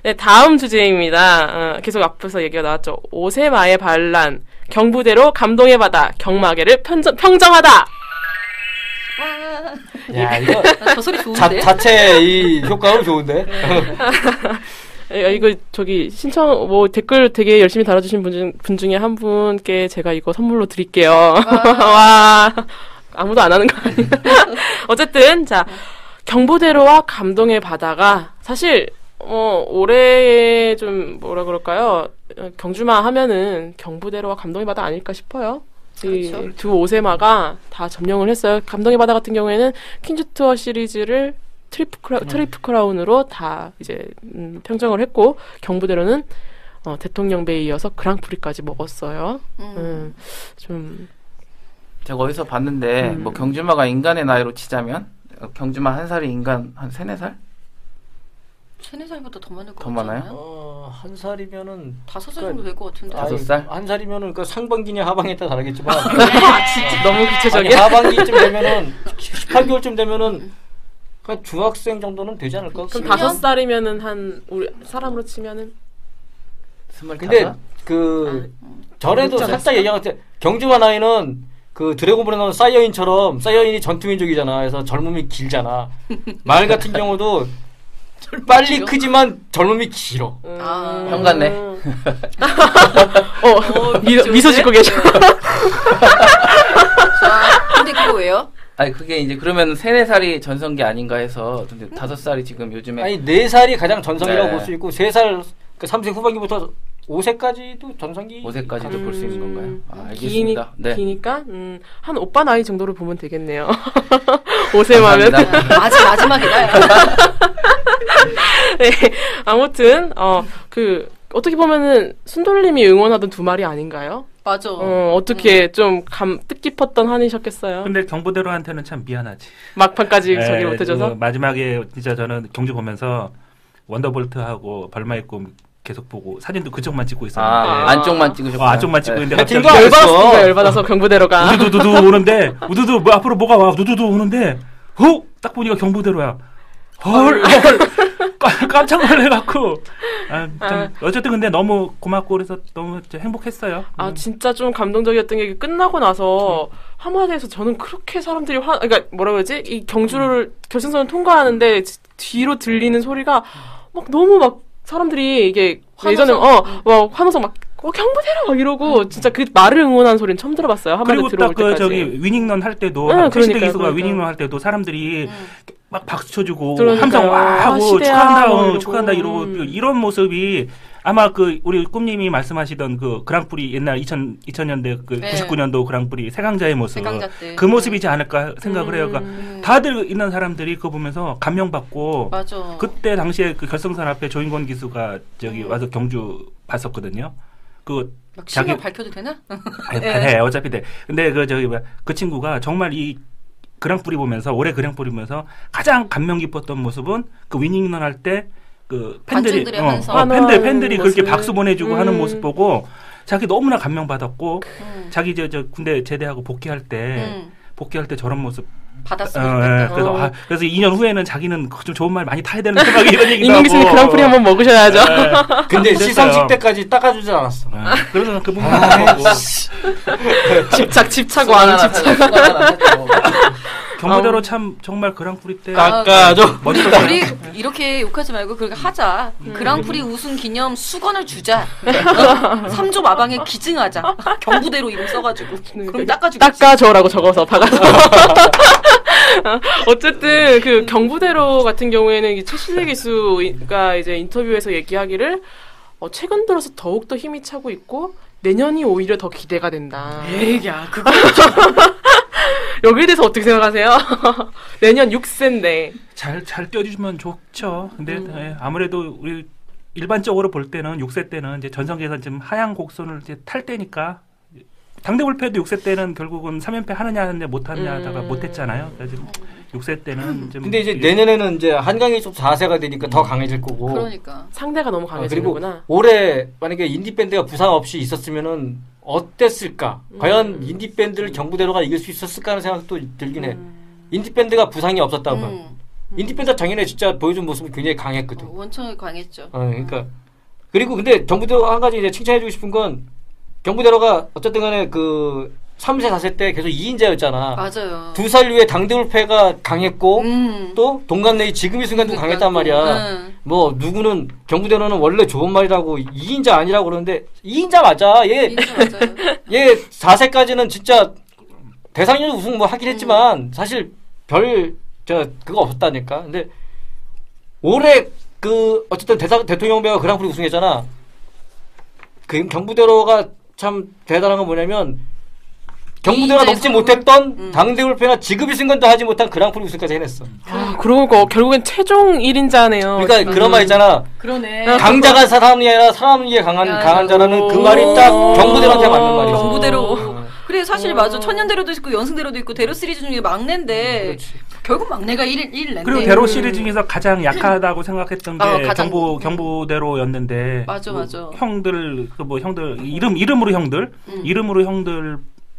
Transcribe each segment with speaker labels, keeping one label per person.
Speaker 1: 네, 다음 주제입니다. 계속 앞에서 얘기가 나왔죠. 오세마의 반란, 경부대로 감동의 바다, 경마계를 평정하다.
Speaker 2: 야, 이거
Speaker 3: 저 소리 좋은데?
Speaker 2: 자체 이 효과가 좋은데?
Speaker 1: 이거 신청 댓글 되게 열심히 달아주신 분 중에 한 분께 제가 이거 선물로 드릴게요. 와, 아무도 안 하는 거 아니야? 어쨌든 자, 경부대로와 감동의 바다가 사실 올해 좀 뭐라 그럴까요? 경주마 하면은 경부대로와 감동의 바다 아닐까 싶어요.
Speaker 3: 그렇죠.
Speaker 1: 이 두 오세마가 다 점령을 했어요. 감동의 바다 같은 경우에는 퀸즈 투어 시리즈를 트리플 크라운으로 다 이제 평정을 했고, 경부대로는 대통령배에 이어서 그랑프리까지 먹었어요. 좀
Speaker 4: 제가 어디서 봤는데 뭐 경주마가 인간의 나이로 치자면 경주마 한 살이 인간 한 3-4살?
Speaker 3: 3-4살보다 더 많을 것
Speaker 4: 더
Speaker 3: 같지
Speaker 4: 많아요?
Speaker 3: 않아요?
Speaker 2: 한 살이면은
Speaker 3: 5살 정도 될 것 같은데.
Speaker 4: 5살?
Speaker 2: 한 살이면은 그 상반기냐 하반기에 따라 다르겠지만
Speaker 1: 진짜 너무 구체적이야.
Speaker 2: 하반기쯤 되면은 18개월쯤 되면은 그냥 중학생 정도는 되지 않을까?
Speaker 1: 그럼 5살이면은 한 우리 사람으로 치면은
Speaker 4: 25?
Speaker 2: 근데 전에도 살짝 얘기한 것 같아. 경주마 나이는 그 드래곤볼에 나오는 사이어인처럼 사이어인이 전투민족이잖아. 그래서 젊음이 길잖아. 말 같은 경우도 빨리 크지만 젊음이 길어.
Speaker 4: 형 같네.
Speaker 1: 미소 짓고 계셔.
Speaker 3: 근데 그거 왜요?
Speaker 4: 아니 그게 이제 그러면 3-4살이 전성기 아닌가 해서. 근데 5살이 지금 요즘에
Speaker 2: 아니 4살이 가장 전성기라고
Speaker 4: 네.
Speaker 2: 볼 수 있고 3살 그 3세 후반기부터 5세까지도 전성기
Speaker 4: 5세까지도 볼 수 있는 건가요? 알겠습니다. 네.
Speaker 1: 기니까 한 오빠 나이 정도로 보면 되겠네요. 오세마면.
Speaker 3: 마지막이다.
Speaker 1: 네, 아무튼 어떻게 보면은 순돌님이 응원하던 두 마리 아닌가요?
Speaker 3: 맞아.
Speaker 1: 어떻게 좀 뜻깊었던 한이셨겠어요.
Speaker 5: 근데 경부대로한테는 참 미안하지.
Speaker 1: 막판까지 저기 못해줘서.
Speaker 5: 마지막에 진짜 저는 경주 보면서 원더볼트하고 벌마의 꿈 계속 보고 사진도 그쪽만 찍고 있었는데
Speaker 4: 안쪽만 찍으셨구나.
Speaker 5: 안쪽만 찍고 있는데 갑자기
Speaker 1: 열받아서 경부대로가
Speaker 5: 우두두두 오는데 앞으로 뭐가 와 우두두두 오는데 딱 보니까 경부대로야. 헐 깜짝 놀래갖고 어쨌든 근데 너무 고맙고 그래서 너무 행복했어요.
Speaker 1: 진짜 좀 감동적이었던 게 끝나고 나서 한마디에서 저는 그렇게 사람들이 그러니까 뭐라 그러지? 이 경주를 결승선을 통과하는데 뒤로 들리는 소리가 막 너무 막 사람들이 이게 예전에 막 환호성 막 경부대로 막 이러고 진짜 그 말을 응원하는 소리는 처음 들어봤어요. 한마디
Speaker 5: 그리고
Speaker 1: 들어올 때까지.
Speaker 5: 저기 위닝런 할 때도
Speaker 1: 그러니까
Speaker 5: 기수가 위닝런 할 때도 사람들이 막 박수 쳐주고
Speaker 1: 그러니까요.
Speaker 5: 함성 와 하고
Speaker 1: 시대야,
Speaker 5: 축하한다 이러고 이런 모습이 아마 우리 꿈님이 말씀하시던 그 그랑프리 옛날 2000년대 99년도 그랑프리 세강자의 모습 그 모습이지 않을까 생각을 해요. 그러니까 다들 있는 사람들이 그거 보면서 감명받고
Speaker 3: 맞아.
Speaker 5: 그때 당시에 그 결승선 앞에 조인권 기수가 저기 와서 경주 봤었거든요.
Speaker 3: 막 실명 밝혀도 되나?
Speaker 5: 네, 어차피 돼. 근데 그 친구가 정말 이 그랑프리 보면서 올해 그랑프리 보면서 가장 감명 깊었던 모습은 그 위닝런 할 때 그 팬들이 팬들이 그렇게 박수 보내주고 하는 모습 보고 자기 너무나 감명받았고 자기 저 군대 제대하고 복귀할 때 저런 모습
Speaker 3: 받았으면 좋겠다.
Speaker 5: 그래서 2년 후에는 자기는 좀 좋은 말 많이 타야 되는 생각이 이런 얘기도
Speaker 1: 인공 기수님 그랑프리 한번 먹으셔야죠.
Speaker 2: 근데 시상식 때까지 닦아주지 않았어.
Speaker 5: 그래서 그 부분
Speaker 1: 집착 왕 집착.
Speaker 5: 경부대로 참 정말 그랑프리 때
Speaker 2: 깎아줘.
Speaker 3: 우리 이렇게 욕하지 말고 그렇게 하자. 그랑프리 우승 기념 수건을 주자. 3조 마방에 기증하자. 경부대로 이름 써가지고. 그럼
Speaker 1: 닦아줘라고 적어서 박아서. 어쨌든 그 경부대로 같은 경우에는 최시대 기수가 이제 인터뷰에서 얘기하기를 최근 들어서 더욱 더 힘이 차고 있고 내년이 오히려 더 기대가 된다.
Speaker 3: 야, 그거
Speaker 1: 여기에 대해서 어떻게 생각하세요? 내년 6세인데
Speaker 5: 잘 뛰어주시면 좋죠. 근데 아무래도 우리 일반적으로 볼 때는 6세 때는 이제 전성기에서 좀 하향 곡선을 이제 탈 때니까 당대 불패도 6세 때는 결국은 3연패 하느냐 하는데 못하느냐 하다가 못했잖아요. 그래서 6세 때는 좀
Speaker 2: 근데 이제 내년에는 이제 한강이 좀 4세가 되니까 더 강해질 거고.
Speaker 3: 그러니까
Speaker 1: 상대가 너무 강해지는구나.
Speaker 2: 그리고 올해 만약에 인디 밴드가 부상 없이 있었으면은 어땠을까? 과연 인디 밴드를 경부대로가 이길 수 있었을까 하는 생각도 들긴 해. 인디 밴드가 부상이 없었다면 인디밴드 작년에 진짜 보여준 모습이 굉장히 강했거든.
Speaker 3: 원청이 강했죠.
Speaker 2: 그러니까 그리고 근데 경부대로 한 가지 이제 칭찬해주고 싶은 건 경부대로가 어쨌든 간에 그 3세 4세 때 계속 2인자였잖아.
Speaker 3: 맞아요.
Speaker 2: 2살 이후에 당대울패가 강했고 또 동갑내기 지금 이 순간도 강했단 말이야. 뭐 누구는 경부대로는 원래 좋은 말이라고 2인자 아니라고 그러는데 2인자 맞아. 얘 4세까지는 진짜 대상연 우승 뭐 하긴 했지만 사실 그거 없었다니까. 근데 올해 그 어쨌든 대통령배가 그랑프리 우승했잖아. 그 경부대로가 참 대단한 건 뭐냐면 경부대로가 넘지 못했던 당대울패나 지금 이 순간도 하지 못한 그랑프리 우승까지 해냈어.
Speaker 1: 그러고 결국엔 최종 1인자네요.
Speaker 2: 그러니까 그런 말 있잖아.
Speaker 3: 그러네.
Speaker 2: 강자가 사람이 아니라 사람이 강한 자라는 그 말이 딱 경부대로한테 맞는 말이야.
Speaker 3: 경부대로. 그래 사실 맞아. 천년대로도 있고 연승대로도 있고 대로 시리즈 중에 막내인데 결국 막내가 1 냈네.
Speaker 5: 그리고 대로 시리즈 중에서 가장 약하다고 생각했던 게 경부대로였는데
Speaker 3: 맞아.
Speaker 5: 형들 이름으로 형들이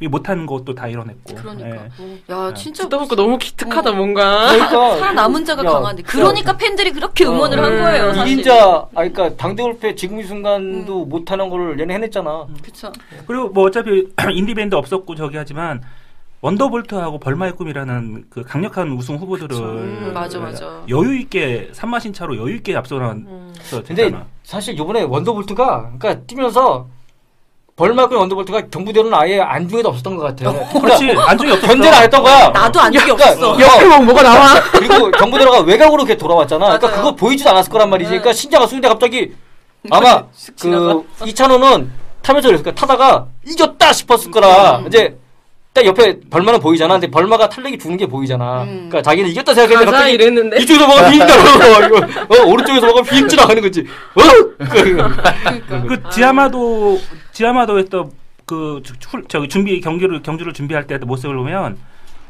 Speaker 5: 못하는 것도 다 이뤄냈고.
Speaker 3: 그러니까. 야 진짜
Speaker 1: 듣다 보니까 너무 기특하다 뭔가.
Speaker 2: 그러니까
Speaker 3: 살아남은 자가 강한데. 그러니까 팬들이 그렇게 응원을 한 거예요. 사실.
Speaker 2: 2인자 그러니까 당대울패 지금 이 순간도 못하는 거를 얘네 해냈잖아.
Speaker 3: 그렇죠.
Speaker 5: 그리고 뭐 어차피 인디밴드 없었고 저기 하지만 원더볼트하고 벌마의 꿈이라는 그 강력한 우승 후보들을
Speaker 3: 맞아.
Speaker 5: 여유 있게 3마신 차로 여유 있게 앞서는.
Speaker 2: 근데 사실 이번에 원더볼트가 그러니까 뛰면서 벌마의 꿈 원더볼트가 경부대로는 아예 안중에도 없었던 것 같아.
Speaker 5: 그렇지 안중에 없었어.
Speaker 2: 견제를 안 했던 거야.
Speaker 3: 나도 안중이 없어.
Speaker 1: 옆에 보면 뭐가 나와.
Speaker 2: 그리고 경부대로가 외곽으로 이렇게 돌아왔잖아. 그러니까 그거 보이지도 않았을 거란 말이지. 그러니까 신자가 쏘는데 갑자기 아마 그 이찬호는 타면서 그랬을 거야. 타다가 이겼다 싶었을 거라. 이제 딱 옆에 벌마는 보이잖아. 근데 벌마가 탄력이 주는 게 보이잖아. 그러니까 자기는 이겼다 생각했는데 갑자기
Speaker 1: 이랬는데.
Speaker 2: 이쪽에서 뭐가 휘인다. 오른쪽에서 뭐가 휘인 나가는 거지.
Speaker 5: 그 지하마도에서 그 저기 경주를 준비할 때 모습을 보면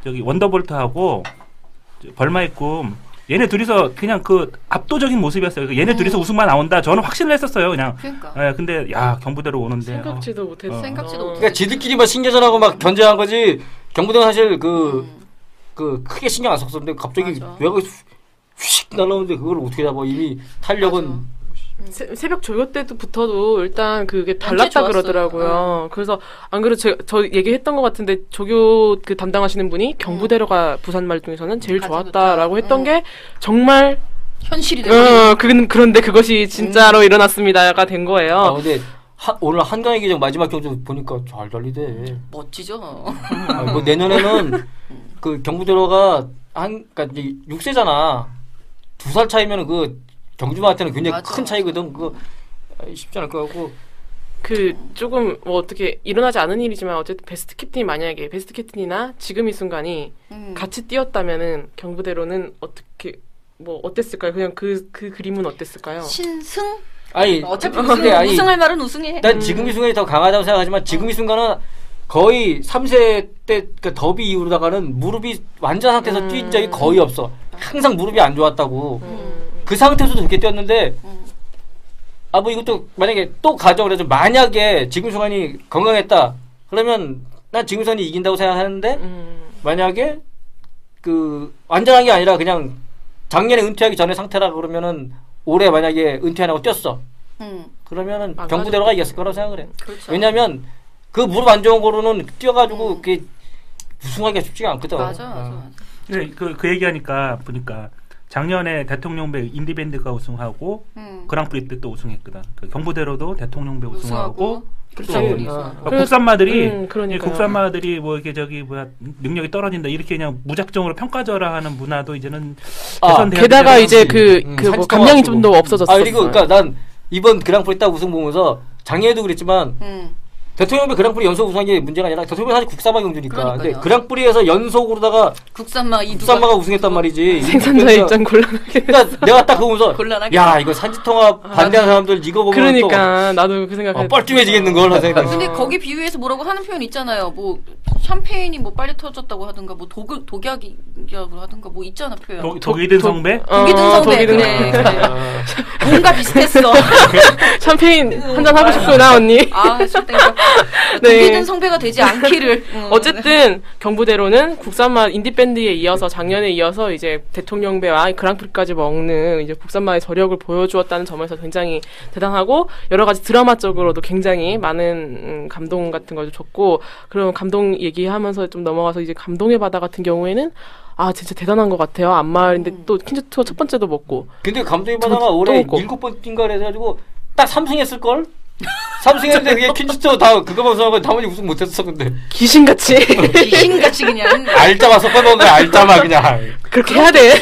Speaker 5: 저기 원더볼트하고 벌마의 꿈 얘네 둘이서 그냥 그 압도적인 모습이었어요. 얘네 둘이서 우승만 나온다. 저는 확신을 했었어요. 그냥.
Speaker 3: 그러니까.
Speaker 5: 근데 경부대로 오는데.
Speaker 1: 생각지도 못했어.
Speaker 2: 그러니까 지들끼리만 신경전하고 막 견제한 거지. 경부대가 사실 그 크게 신경 안 썼었는데 갑자기 외곽에 휙 날라오는데 그걸 어떻게 잡아. 이미 탄력은.
Speaker 1: 새벽 조교 때부터도 일단 그게 달랐다 그러더라고요. 그래서 안 그래도 저 얘기했던 것 같은데 조교 그 담당하시는 분이 경부대로가 부산 말 중에서는 제일 좋았다라고 했던 게 정말
Speaker 3: 현실이 되고.
Speaker 1: 그런데 그것이 진짜로 일어났습니다가 된 거예요.
Speaker 2: 근데 오늘 한강의 기적 마지막 경주 보니까 잘 달리대.
Speaker 3: 멋지죠.
Speaker 2: 뭐 내년에는 그 경부대로가 그러니까 6세잖아. 2살 차이면은 그 경주마한테는 굉장히 큰 차이거든. 그거 쉽지 않을 것 같고.
Speaker 1: 조금 뭐 어떻게 일어나지 않은 일이지만 어쨌든 베스트 캡틴이나 지금 이 순간이 같이 뛰었다면은 경부대로는 어떻게 뭐 어땠을까요? 그냥 그 그림은 어땠을까요?
Speaker 3: 신승?
Speaker 2: 아니
Speaker 3: 어차피 우승할 말은 우승해.
Speaker 2: 난 지금 이 순간이 더 강하다고 생각하지만 지금 이 순간은 거의 3세 때 그 더비 이후로다가는 무릎이 완전 상태에서 뛴 적이 거의 없어. 항상 무릎이 안 좋았다고. 그 상태에서도 그렇게 뛰었는데 뭐 이것도 만약에 또 가져 그래서 만약에 지금 순간이 건강했다 그러면 난 지금 순간이 이긴다고 생각하는데 만약에 그 완전한 게 아니라 그냥 작년에 은퇴하기 전에 상태라 그러면은 올해 만약에 은퇴 안 하고 뛰었어 그러면은 경부대로가 이겼을 거라고 생각을 해.
Speaker 3: 그렇죠.
Speaker 2: 왜냐면 그 무릎 안 좋은 거로는 뛰어가지고 그게 우승하기가 쉽지가 않거든.
Speaker 3: 맞아.
Speaker 5: 네, 그 얘기하니까 보니까 작년에 대통령배 인디밴드가 우승하고 그랑프리 때 또 우승했거든. 그 경부대로도 대통령배 우승하고 국산마들이 뭐 이렇게 저기 뭐야 능력이 떨어진다 이렇게 그냥 무작정으로 평가절하하는 문화도 이제는
Speaker 1: 게다가 이제 뭐 감량이 좀 더 없어졌어.
Speaker 2: 그리고 그러니까 난 이번 그랑프리 딱 우승 보면서 작년에도 그랬지만 대통령배 그랑프리 연속 우승한 게 문제가 아니라 대통령배 사실 국산마 경주니까. 근데 그랑프리에서 연속으로다가 국산마가 우승했단 말이지.
Speaker 1: 생산자 입장 곤란하게.
Speaker 2: 그러니까 내가 딱 그거 보면서 야 이거 산지통합 반대하는 사람들 이거 보면
Speaker 1: 그러니까 나도 그 생각했어.
Speaker 2: 뻘쭘해지겠는 걸 생각.
Speaker 3: 근데 거기 비유해서 뭐라고 하는 표현 있잖아요. 뭐 샴페인이 뭐 빨리 터졌다고 하든가 뭐 독약이라고 하든가 뭐 있잖아 표현.
Speaker 5: 독이 든 성배?
Speaker 3: 독이 든 성배 그래. 뭔가 비슷했어.
Speaker 1: 샴페인 한잔 하고 싶구나 언니.
Speaker 3: 술 땡겨. 독이 든 성배가 되지 않기를.
Speaker 1: 어쨌든 경부대로는 국산맛 인디밴드에 이어서 작년에 이어서 이제 대통령배와 그랑프리까지 먹는 이제 국산맛의 저력을 보여주었다는 점에서 굉장히 대단하고 여러 가지 드라마적으로도 굉장히 많은 감동 같은 걸 줬고 그럼 감동 얘기하면서 좀 넘어가서 이제 감동의 바다 같은 경우에는 진짜 대단한 것 같아요. 안마을인데 또 퀸즈 투어 첫 번째도 먹고.
Speaker 2: 근데 감동의 바다가 올해 7번인가 해가지고 딱 3승했을 걸. 3승했는데 그게 퀸즈 투어 다 그거 방송하고 다문이 우승 못했어 근데.
Speaker 1: 귀신같이.
Speaker 3: 귀신같이 그냥.
Speaker 2: 알짜마 섞어놓은 거야 알짜마 그냥.
Speaker 1: 그렇게 해야 돼.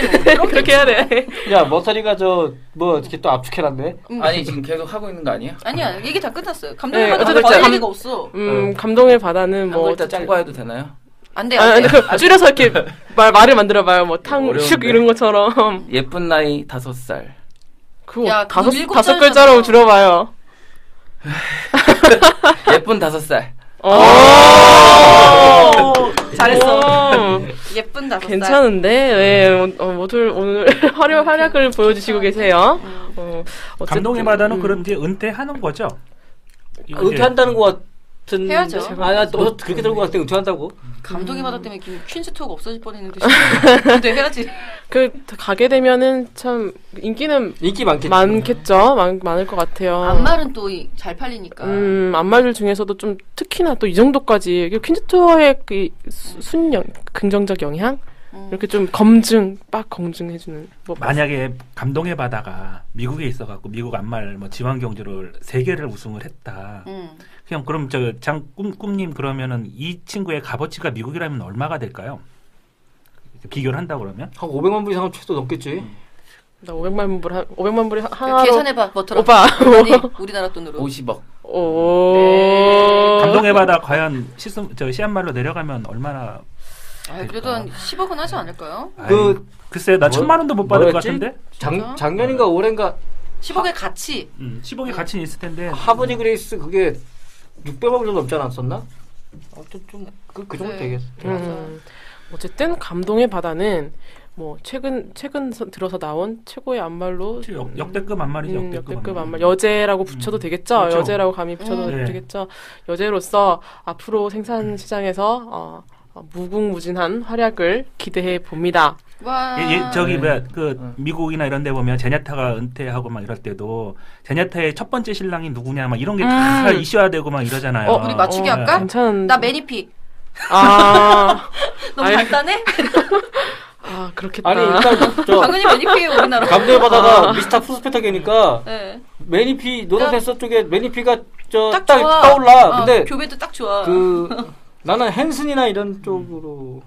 Speaker 1: 그렇게 해야 돼.
Speaker 2: 야 머사리가 뭐 이렇게 또 압축해놨네.
Speaker 4: 아니 지금 계속 하고 있는 거 아니야?
Speaker 3: 아니야 얘기 다 끝났어요. 감동의 바다 더 얘기가 없어.
Speaker 1: 감동의 바다는 뭐
Speaker 4: 일단 추가해도 되나요?
Speaker 3: 안 돼.
Speaker 1: 줄여서 이렇게 말을 만들어봐요. 뭐 탕슉 이런 것처럼.
Speaker 4: 예쁜 나이 5살.
Speaker 1: 그거 5글자로 줄여봐요.
Speaker 4: 예쁜 5살.
Speaker 3: 잘했어. 예쁜 5살.
Speaker 1: 괜찮은데, 모두 오늘 활약을 보여주시고 계세요.
Speaker 5: 감동의 바다는 그럼 이제 은퇴하는 거죠?
Speaker 2: 은퇴한다는 것 같은.
Speaker 3: 해야죠.
Speaker 2: 너 그렇게 들은 것 같아 은퇴한다고?
Speaker 3: 감동의 바다 때문에 퀸즈 투어가 없어질 뻔했는데 근데 해야지.
Speaker 1: 가게 되면은 참 인기 많겠죠. 많을 것 같아요.
Speaker 3: 안말은 또 잘 팔리니까.
Speaker 1: 안말들 중에서도 좀 특히나 또 이 정도까지 퀸즈 투어의 그 긍정적 영향 이렇게 좀 검증해주는.
Speaker 5: 만약에 감동의 바다가 미국에 있어갖고 미국 안말 지방 경주를 3개를 우승을 했다. 그냥 그럼 꿈님 그러면은 이 친구의 값어치가 미국이라면 얼마가 될까요? 비교를 한다 그러면
Speaker 2: 한 500만 불 이상은 최소 넘겠지.
Speaker 1: 나 500만 불이 하나로
Speaker 3: 계산해봐. 뭐더라?
Speaker 1: 오빠.
Speaker 3: 우리나라 돈으로
Speaker 4: 50억.
Speaker 1: 오.
Speaker 5: 감동의 바다 과연 시한말로 내려가면 얼마나?
Speaker 3: 그래도 한 10억은 하지 않을까요?
Speaker 5: 글쎄 나 1,000만 원도 못 받을 것 같은데.
Speaker 2: 작년인가 올해인가
Speaker 3: 10억의 가치.
Speaker 5: 10억의 가치는 있을 텐데.
Speaker 2: 하버디 그레이스 그게 600만 불 정도 넘지 않았었나? 좀 그 정도 되겠어.
Speaker 1: 어쨌든 감동의 바다는 뭐 최근 들어서 나온 최고의 안말로
Speaker 5: 역대급 안말이죠.
Speaker 1: 역대급 안말. 여제라고 붙여도 되겠죠.
Speaker 5: 그렇죠.
Speaker 1: 여제라고 감히 붙여도 되겠죠. 여제로서 앞으로 생산 시장에서 무궁무진한 활약을 기대해 봅니다.
Speaker 3: 와.
Speaker 5: 미국이나 이런 데 보면 제냐타가 은퇴하고 막 이럴 때도 제냐타의 첫 번째 신랑이 누구냐 막 이런 게 다 이슈화되고 막 이러잖아요.
Speaker 3: 우리 맞추기 할까?
Speaker 1: 괜찮은데.
Speaker 3: 나 매니피. 너무 간단해?
Speaker 1: 그렇겠다.
Speaker 2: 아니 일단
Speaker 3: 당연히 매니피예요 우리나라.
Speaker 2: 감동의 바다가 미스터 푸스페타게니까
Speaker 3: 네.
Speaker 2: 매니피 노동했어 쪽에 매니피가
Speaker 3: 딱
Speaker 2: 떠올라. 근데
Speaker 3: 교배도 딱 좋아.
Speaker 2: 나는 헨슨이나 이런 쪽으로.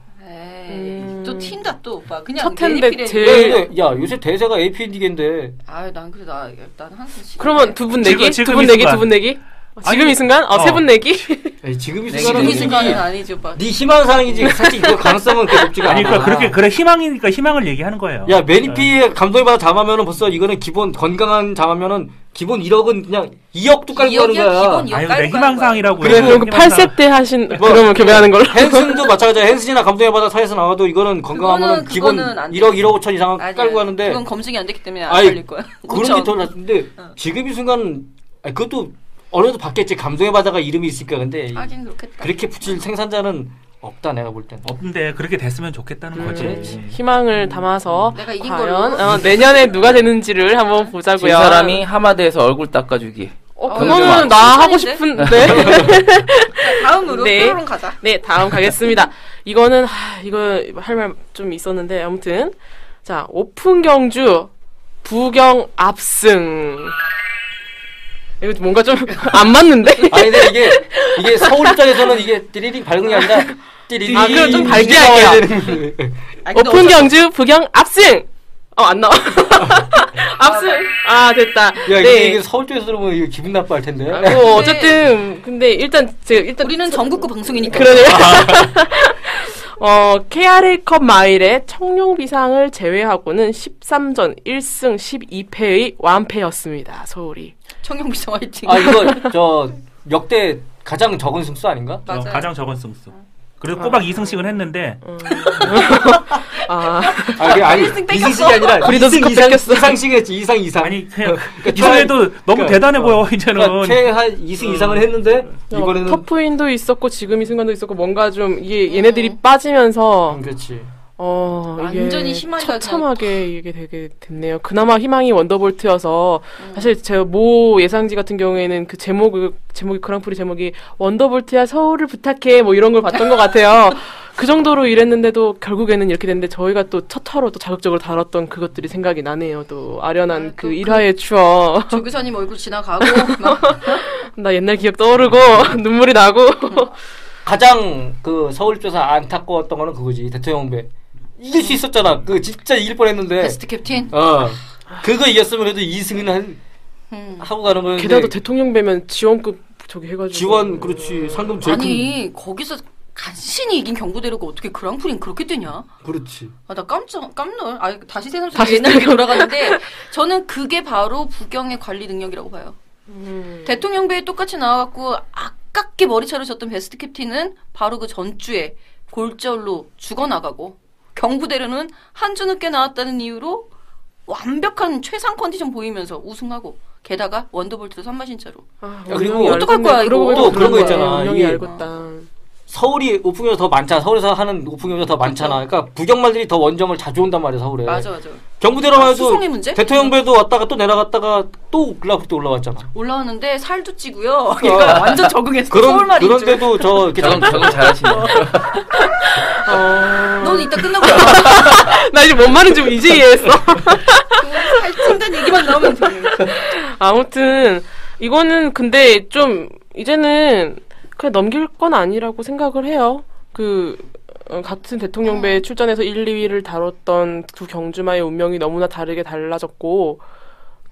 Speaker 3: 또 튄다 또 오빠. 그냥
Speaker 1: 첫 텐데
Speaker 2: 제일. 야 요새 대세가 APND인데.
Speaker 3: 난 그래 난 항상.
Speaker 1: 그러면 두 분 내기. 지금 이 순간? 세 분 내기?
Speaker 2: 지금 이
Speaker 3: 순간은 아니지 오빠.
Speaker 2: 네 희망 사항이지. 사실 그 가능성은 그렇게 높지가 않아.
Speaker 5: 그러니까 그래 희망이니까 희망을 얘기하는 거예요.
Speaker 2: 야 매니피에 감동의 바다 담으면은 벌써 이거는 기본 건강한 담으면은 기본 1억은 그냥 2억도 깔고 가는 거야.
Speaker 5: 내 희망 사항이라고.
Speaker 1: 그럼 8세 때 하신 그러면 교배하는 걸로.
Speaker 2: 헨슨도 마찬가지야. 헨슨이나 감동의 바다 사이에서 나와도 이거는 건강하면은 기본 1억 1억 5천 이상 깔고 가는데.
Speaker 3: 그건 검증이 안 됐기 때문에 안 팔릴 거야.
Speaker 2: 그런 게 더 낫는데 지금 이 순간 그것도 어느 정도 바뀌었지. 감동의 바다가 이름이 있으니까. 근데
Speaker 3: 하긴 그렇겠다.
Speaker 2: 그렇게 붙일 생산자는 없다 내가 볼 때는.
Speaker 5: 없는데 그렇게 됐으면 좋겠다는 거지.
Speaker 1: 희망을 담아서
Speaker 3: 내가 이긴
Speaker 1: 과연 내년에 누가 되는지를 한번 보자고요.
Speaker 4: 진 사람이 하마드에서 얼굴 닦아주기.
Speaker 1: 그거는 나 하고 싶은데.
Speaker 3: 다음으로 토론 가자.
Speaker 1: 네, 다음 가겠습니다. 이거는 이거 할 말 좀 있었는데 아무튼 자 오픈 경주 부경 압승. 이거 뭔가 좀 안 맞는데?
Speaker 2: 아니 근데 이게 서울 입장에서는 이게 띠리링 밝은 게 아니라 띠리링.
Speaker 1: 그럼 좀 밝게 할게요. 오픈 경주 부경 압승. 안 나와. 압승. 됐다.
Speaker 2: 야 이게 서울 쪽에서 들으면 이거 기분 나빠할 텐데.
Speaker 1: 어쨌든 근데 일단
Speaker 3: 우리는 전국구 방송이니까.
Speaker 1: 그러네요. KRA컵 마일의 청룡비상을 제외하고는 13전 1승 12패의 완패였습니다. 서울이.
Speaker 3: 청룡비상 화이팅.
Speaker 2: 이거 역대 가장 적은 승수 아닌가?
Speaker 3: 맞아요.
Speaker 5: 가장 적은 승수. 그래서 꼬박 2승씩은 했는데
Speaker 2: 아니 2승씩이 아니라 2승 이상씩을 했지. 2승.
Speaker 5: 아니 그냥 이상해도 너무 대단해 보여 이제는.
Speaker 2: 최한 2승 이상을 했는데 이번에는
Speaker 1: 터프인도 있었고 지금 이 순간도 있었고 뭔가 좀 이게 얘네들이 빠지면서
Speaker 2: 그렇지.
Speaker 3: 완전히
Speaker 1: 이게
Speaker 3: 희망이
Speaker 1: 처참하게 이게 되게 됐네요. 그나마 희망이 원더볼트여서 사실 제 모 예상지 같은 경우에는 그 제목이 그랑프리 제목이 원더볼트야 서울을 부탁해 뭐 이런 걸 봤던 것 같아요. 그 정도로 이랬는데도 결국에는 이렇게 됐는데 저희가 또 첫 화로 또 자극적으로 다뤘던 그것들이 생각이 나네요. 또 아련한 그 1화의 추억.
Speaker 3: 조교사님 얼굴 지나가고
Speaker 1: 나 옛날 기억 떠오르고 눈물이 나고.
Speaker 2: 가장 그 서울 입장에서 안타까웠던 거는 그거지. 대통령배. 이길 수 있었잖아. 그 진짜 이길 뻔했는데.
Speaker 3: 베스트 캡틴.
Speaker 2: 그거 이겼으면 그래도 2승이나 하고 가는 거였는데.
Speaker 1: 게다가 대통령 배면 지원급 저기 해가지고.
Speaker 2: 지원 그렇지. 상금 제일
Speaker 3: 아니 거기서 간신히 이긴 경부대로가 어떻게 그랑프리는 그렇게 되냐?
Speaker 2: 그렇지.
Speaker 3: 나 깜놀. 다시 새삼스럽게 옛날에 돌아가는데 저는 그게 바로 부경의 관리 능력이라고 봐요. 대통령배에 똑같이 나와갖고 아깝게 머리 차려졌던 베스트 캡틴은 바로 그 전주에 골절로 죽어나가고 경부대로는 한 주 늦게 나왔다는 이유로 완벽한 최상 컨디션 보이면서 우승하고 게다가 원더볼트도 선마신차로.
Speaker 2: 그리고
Speaker 3: 어떡할 거야 이거.
Speaker 2: 또 그런 거 있잖아.
Speaker 1: 운영이 알겠다.
Speaker 2: 서울이 오픈 경기가 더 많잖아. 서울에서 하는 오픈 경기가 더 많잖아. 그러니까 부경말들이 더 원정을 자주 온단 말이야 서울에.
Speaker 3: 맞아.
Speaker 2: 경부대로만 해도
Speaker 3: 수송의 문제?
Speaker 2: 대통령배도 왔다가 또 내려갔다가 또 글라프도 올라왔잖아.
Speaker 3: 올라왔는데 살도 찌고요. 그러니까 완전 적응했어. 서울말이.
Speaker 2: 그런데도 저 이렇게
Speaker 4: 적응 잘하시네.
Speaker 3: 넌 이따 끝나고
Speaker 1: 나 이제 뭔 말인지 이제 이해했어.
Speaker 3: 살찐다는 얘기만 나오면 돼.
Speaker 1: 아무튼 이거는 근데 좀 이제는 그냥 넘길 건 아니라고 생각을 해요. 같은 대통령배에 출전해서 1, 2위를 다뤘던 두 경주마의 운명이 너무나 다르게 달라졌고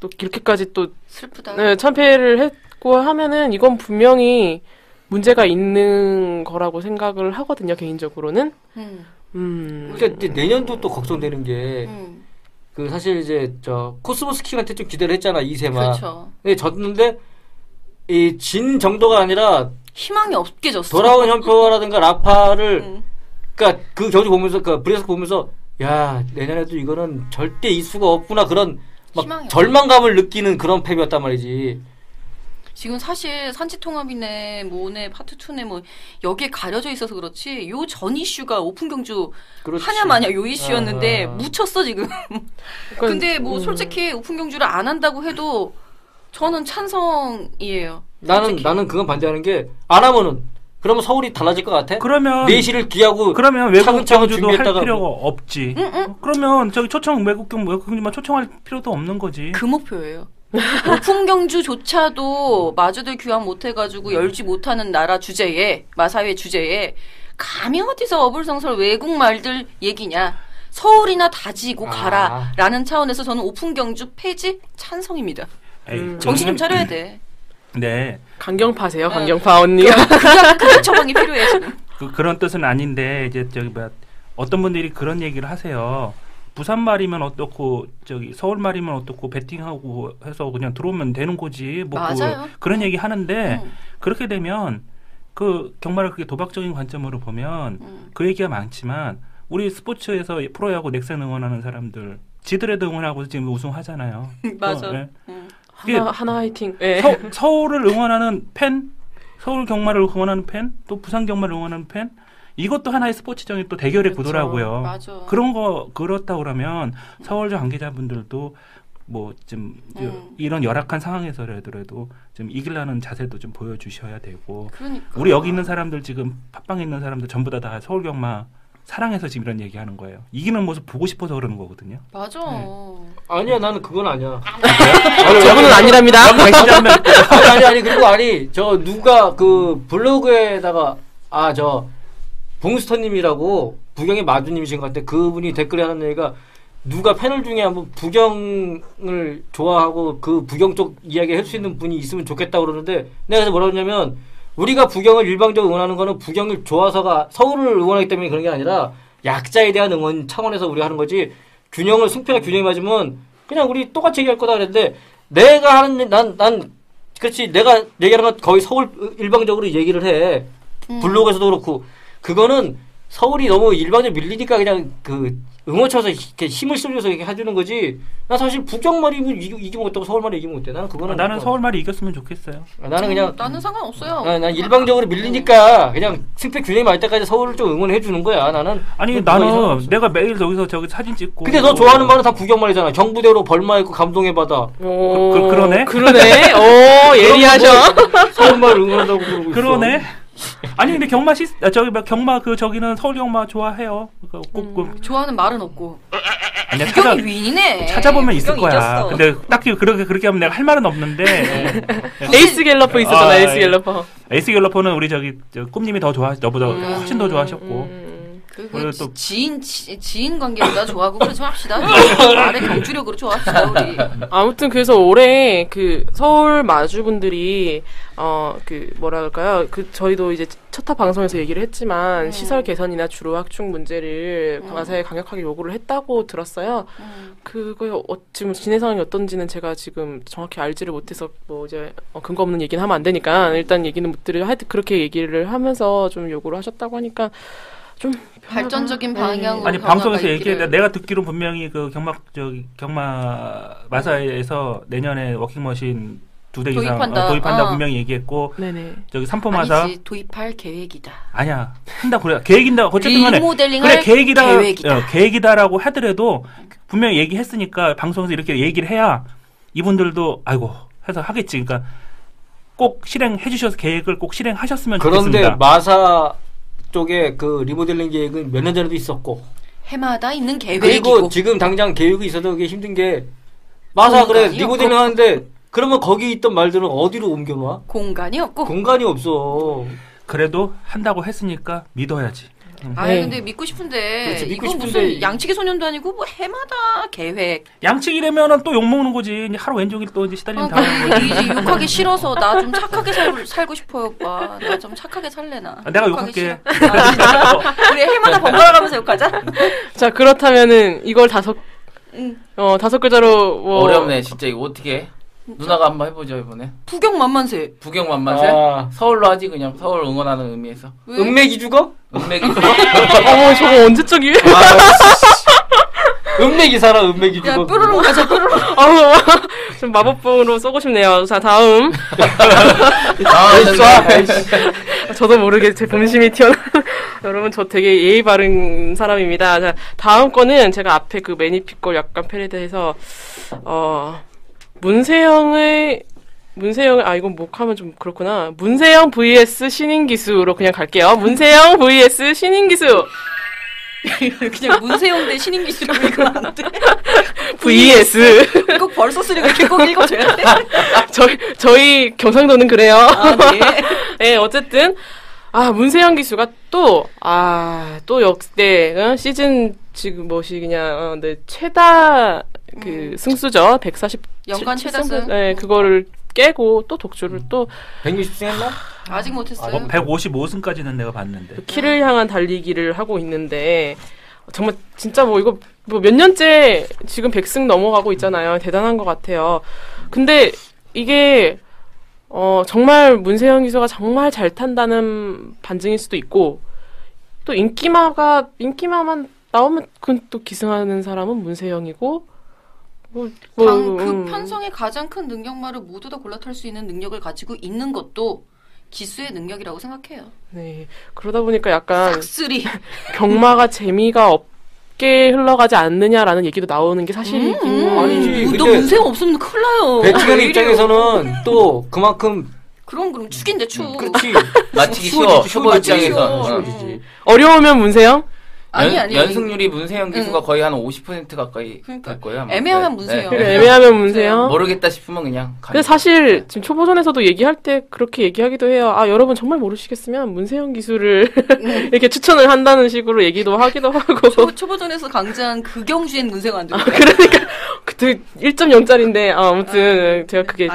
Speaker 1: 또 이렇게까지 또
Speaker 3: 슬프다.
Speaker 1: 네, 참패를 했고 하면은 이건 분명히 문제가 있는 거라고 생각을 하거든요. 개인적으로는.
Speaker 2: 그러니까 내년도 또 걱정되는 게 그 사실 이제 저 코스모스킹한테 좀 기대를 했잖아 2세만.
Speaker 3: 그렇죠.
Speaker 2: 근데 졌는데 이 진 정도가 아니라
Speaker 3: 희망이 없게 졌어.
Speaker 2: 돌아온 현표라든가 라파를 그러니까 그 경주 보면서 그 브레스크 보면서 야 내년에도 이거는 절대 이 수가 없구나 그런 막 절망감을 느끼는 그런 패배였단 말이지.
Speaker 3: 지금 사실 산지통합이네 뭐네 파트2네 뭐 여기에 가려져 있어서 그렇지 요 전 이슈가 오픈 경주 하냐 마냐 요 이슈였는데 묻혔어 지금. 근데 뭐 솔직히 오픈 경주를 안 한다고 해도 저는 찬성이에요.
Speaker 2: 나는 그건 반대하는 게 안 하면은 그러면 서울이 달라질 것 같아?
Speaker 5: 그러면
Speaker 2: 내실을 기하고
Speaker 5: 그러면 외국 경주도 할 필요가
Speaker 2: 뭐.
Speaker 5: 없지. 그러면 저기 외국 경주만 초청할 필요도 없는 거지.
Speaker 3: 그 목표예요. 오픈 경주조차도 마주들 규합 못해가지고 열지 못하는 나라 주제에 마사회 주제에 감히 어디서 어불성설 외국 말들 얘기냐. 서울이나 다지고 가라라는 차원에서 저는 오픈 경주 폐지 찬성입니다. 정신 좀 차려야 돼.
Speaker 5: 네.
Speaker 1: 강경파세요, 강경파 언니가.
Speaker 3: 그런 처방이 필요해 지금.
Speaker 5: 그런 뜻은 아닌데 이제 저기 어떤 분들이 그런 얘기를 하세요. 부산 말이면 어떻고 서울 말이면 어떻고 배팅하고 해서 그냥 들어오면 되는 거지. 뭐
Speaker 3: 맞아요.
Speaker 5: 그런 얘기 하는데 그렇게 되면 그 정말 그렇게 도박적인 관점으로 보면 그 얘기가 많지만 우리 스포츠에서 프로야구 넥센 응원하는 사람들 지들에도 응원하고 지금 우승하잖아요.
Speaker 3: 맞아.
Speaker 5: 네.
Speaker 1: 하나 화이팅. 네.
Speaker 5: 서울을 응원하는 팬, 서울 경마를 응원하는 팬, 또 부산 경마를 응원하는 팬, 이것도 하나의 스포츠적인 또 대결의 구도라고요.
Speaker 3: 맞아.
Speaker 5: 그런 거 그렇다 그러면 서울저 관계자분들도 뭐 좀 이런 열악한 상황에서라도 좀 이기려는 자세도 좀 보여주셔야 되고.
Speaker 3: 그러니까.
Speaker 5: 우리 여기 있는 사람들 지금 팟빵에 있는 사람들 전부 다 서울 경마 사랑해서 지금 이런 얘기하는 거예요. 이기는 모습 보고 싶어서 그러는 거거든요.
Speaker 3: 맞아.
Speaker 2: 아니야 나는 그건 아니야.
Speaker 1: 저분은 아니랍니다.
Speaker 2: 아니 그리고 저 누가 그 블로그에다가 저 봉스터님이라고 부경의 마주님이신 것 같아. 그분이 댓글에 하는 얘기가 누가 패널 중에 한번 부경을 좋아하고 그 부경 쪽 이야기 할 수 있는 분이 있으면 좋겠다고 그러는데 내가 그래서 뭐라 그러냐면 우리가 부경을 일방적으로 응원하는 거는 부경을 좋아서가 서울을 응원하기 때문에 그런 게 아니라 약자에 대한 응원 차원에서 우리가 하는 거지 승패가 균형이 맞으면 그냥 우리 똑같이 얘기할 거다 그랬는데 내가 하는 난 그렇지 내가 얘기하는 건 거의 서울 일방적으로 얘기를 해. 블로그에서도 그렇고 그거는 서울이 너무 일방적으로 밀리니까 그냥 그 응원쳐서 이렇게 힘을 쏠려서 이렇게 해주는 거지. 나 사실 부경말이 이기면 못하고 서울말이 이기면 못해. 나는 그거는
Speaker 5: 나는 서울말이 이겼으면 좋겠어요.
Speaker 2: 나는 그냥
Speaker 3: 나는 상관없어요.
Speaker 2: 난 일방적으로 밀리니까 그냥 승패 균형이 맞을 때까지 서울을 좀 응원해 주는 거야. 나는
Speaker 5: 아니 나는 내가 매일 저기서 저기 사진 찍고.
Speaker 2: 근데 너 좋아하는 말은 다 부경말이잖아. 경부대로 벌마했고 감동의 바다.
Speaker 5: 그러네.
Speaker 1: 그러네. 오 예리하셔.
Speaker 2: 서울말 응원한다고 그러고 있어.
Speaker 5: 그러네. 아니 근데 경마 저기는 서울 경마 좋아해요. 꼭
Speaker 3: 좋아하는 말은 없고.
Speaker 5: 아니야
Speaker 3: 부경이 윈이네.
Speaker 5: 찾아보면 있을 거야.
Speaker 3: 이겼어.
Speaker 5: 근데 딱히 그렇게 하면 내가 할 말은 없는데.
Speaker 1: 에이스 갤러퍼 있었잖아. 에이스 갤러퍼.
Speaker 5: 에이스 갤러퍼는 우리 꿈님이 더 너보다 훨씬 더 좋아하셨고.
Speaker 3: 그리고 또 지인 관계보다 좋아하고 그러지 합시다. 말의 경주력으로 좋아합시다 우리.
Speaker 1: 아무튼 그래서 올해 그 서울 마주분들이 그 뭐라 그럴까요? 그 저희도 이제 첫타 방송에서 얘기를 했지만 시설 개선이나 주로 확충 문제를 마사에 강력하게 요구를 했다고 들었어요. 그거 지금 진행 상황이 어떤지는 제가 지금 정확히 알지를 못해서 뭐 이제 근거 없는 얘기는 하면 안 되니까 일단 얘기는 못 드리고 하여튼 그렇게 얘기를 하면서 좀 요구를 하셨다고 하니까 좀
Speaker 3: 발전적인 방향으로.
Speaker 5: 아니 방송에서 얘기해 내가 듣기로 분명히 그 경마 마사에서 내년에 워킹머신 2대 이상 도입한다 분명히 얘기했고
Speaker 1: 네네.
Speaker 5: 저기 삼포마사
Speaker 3: 아니지 도입할 계획이다.
Speaker 5: 아니야 한다 그래 계획인다 어쨌든 간에
Speaker 3: 리모델링할
Speaker 5: 그래 계획이다라고 하더라도 분명히 얘기했으니까 방송에서 이렇게 얘기를 해야 이분들도 아이고 해서 하겠지. 그러니까 꼭 실행해 주셔서 계획을 꼭 실행하셨으면 좋겠습니다.
Speaker 2: 그런데 마사 쪽에 그 리모델링 계획은 몇 년 전에도 있었고
Speaker 3: 해마다 있는 계획이고
Speaker 2: 그리고 지금 당장 계획이 있어도 그게 힘든 게 마사 그래 리모델링 하는데 그러면 거기 있던 말들은 어디로 옮겨놔?
Speaker 3: 공간이 없고
Speaker 2: 공간이 없어.
Speaker 5: 그래도 한다고 했으니까 믿어야지.
Speaker 3: 아니 근데 믿고 싶은데
Speaker 2: 그렇지, 믿고
Speaker 3: 이건
Speaker 2: 싶은데
Speaker 3: 무슨 양치기 소년도 아니고 뭐 해마다 계획.
Speaker 5: 양치기라면은 또 욕 먹는 거지. 이제 하루 왼종일 또 이제 시달리는 당하는 거지.
Speaker 3: 이제 욕하기 싫어서 나 좀 착하게 살고 싶어요 오빠. 나 좀 착하게 살래나.
Speaker 5: 내가 욕할게.
Speaker 3: 우리 해마다 번갈아가면서 욕하자.
Speaker 1: 자 그렇다면은 이걸 다섯 글자로 뭐
Speaker 4: 어렵네 진짜. 이거 어떻게 해? 누나가 한번 해보죠 이번에.
Speaker 3: 부경만만세.
Speaker 4: 부경만만세? 서울로 하지 그냥. 서울 응원하는 의미에서.
Speaker 3: 왜?
Speaker 2: 은맥이 죽어?
Speaker 4: 은맥이
Speaker 1: 저거 언제적 이유?
Speaker 2: 은맥이 살아. 은맥이 죽어.
Speaker 3: 야 뾰로롱 가자 뾰로롱.
Speaker 1: 좀 마법봉으로 쏘고 싶네요. 자 다음. 저도 모르게 제 본심이 튀어나. 여러분 저 되게 예의 바른 사람입니다. 자 다음 거는 제가 앞에 그 매니피 걸 약간 패러디해서 문세영을 이건 목하면 좀 그렇구나. 문세영 vs 신인기수로 그냥 갈게요. 문세영 vs 신인기수.
Speaker 3: 그냥 문세영 대 신인기수로 읽으면 안 돼?
Speaker 1: vs.
Speaker 3: 꼭 벌써 쓰리고 이렇게 꼭 읽어줘야 돼?
Speaker 1: 저희 경상도는 그래요.
Speaker 3: 네.
Speaker 1: 네, 어쨌든 문세영 기수가 또 역대 시즌 지금 그냥 네, 최다 그 승수죠. 140
Speaker 3: 연간 최다 승.
Speaker 1: 네, 그거를 깨고 또 독주를 또
Speaker 2: 160승 했나?
Speaker 3: 아직 못했어요.
Speaker 5: 155승까지는 내가 봤는데.
Speaker 1: 키를 향한 달리기를 하고 있는데 정말 진짜 이거 몇 년째 지금 100승 넘어가고 있잖아요. 대단한 것 같아요. 근데 이게 정말 문세영 기수가 정말 잘 탄다는 반증일 수도 있고 또 인기마만 나오면 그건 또 기승하는 사람은 문세영이고
Speaker 3: 그 편성의 가장 큰 능력말을 모두 다 골라탈 수 있는 능력을 가지고 있는 것도 기수의 능력이라고 생각해요.
Speaker 1: 네. 그러다 보니까 약간
Speaker 3: 싹쓸이
Speaker 1: 경마가 재미가 없게 흘러가지 않느냐라는 얘기도 나오는 게 사실이긴
Speaker 2: 아니지.
Speaker 3: 너 문세영 없으면 큰일 나요.
Speaker 2: 배치관 입장에서는 또 그만큼
Speaker 3: 그럼 축인데 축.
Speaker 2: 그렇지.
Speaker 4: 맞히기 쉬워. 후보 입장에서.
Speaker 1: 어려우면 문세영?
Speaker 3: 아니.
Speaker 4: 연승률이 문세영 기수가 거의 한 50% 가까이 될 거예요. 아마.
Speaker 3: 애매하면 문세영.
Speaker 1: 그래, 애매하면 문세영.
Speaker 4: 모르겠다 싶으면 그냥.
Speaker 1: 근데 사실 지금 초보전에서도 얘기할 때 그렇게 얘기하기도 해요. 여러분 정말 모르시겠으면 문세영 기수를 이렇게 추천을 한다는 식으로 얘기도 하기도 하고.
Speaker 3: 초보전에서 강자한 그 경주엔 문세영 안 들어요.
Speaker 1: 그러니까 그때 1.0짜리인데 아무튼 제가 그게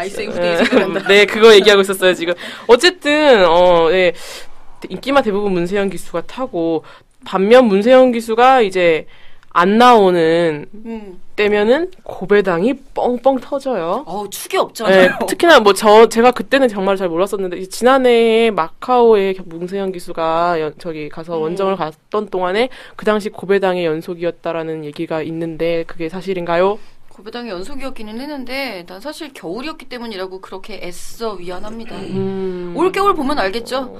Speaker 1: 네 그거 얘기하고 있었어요 지금. 어쨌든 네 인기마 대부분 문세영 기수가 타고. 반면 문세영 기수가 이제 안 나오는 때면은 고배당이 뻥뻥 터져요.
Speaker 3: 축이 없잖아요.
Speaker 1: 네, 특히나 제가 그때는 정말 잘 몰랐었는데 지난해에 마카오에 문세영 기수가 저기 가서 원정을 갔던 동안에 그 당시 고배당의 연속이었다라는 얘기가 있는데 그게 사실인가요?
Speaker 3: 고배당의 연속이었기는 했는데 난 사실 겨울이었기 때문이라고 그렇게 애써 위안합니다. 올겨울 보면 알겠죠.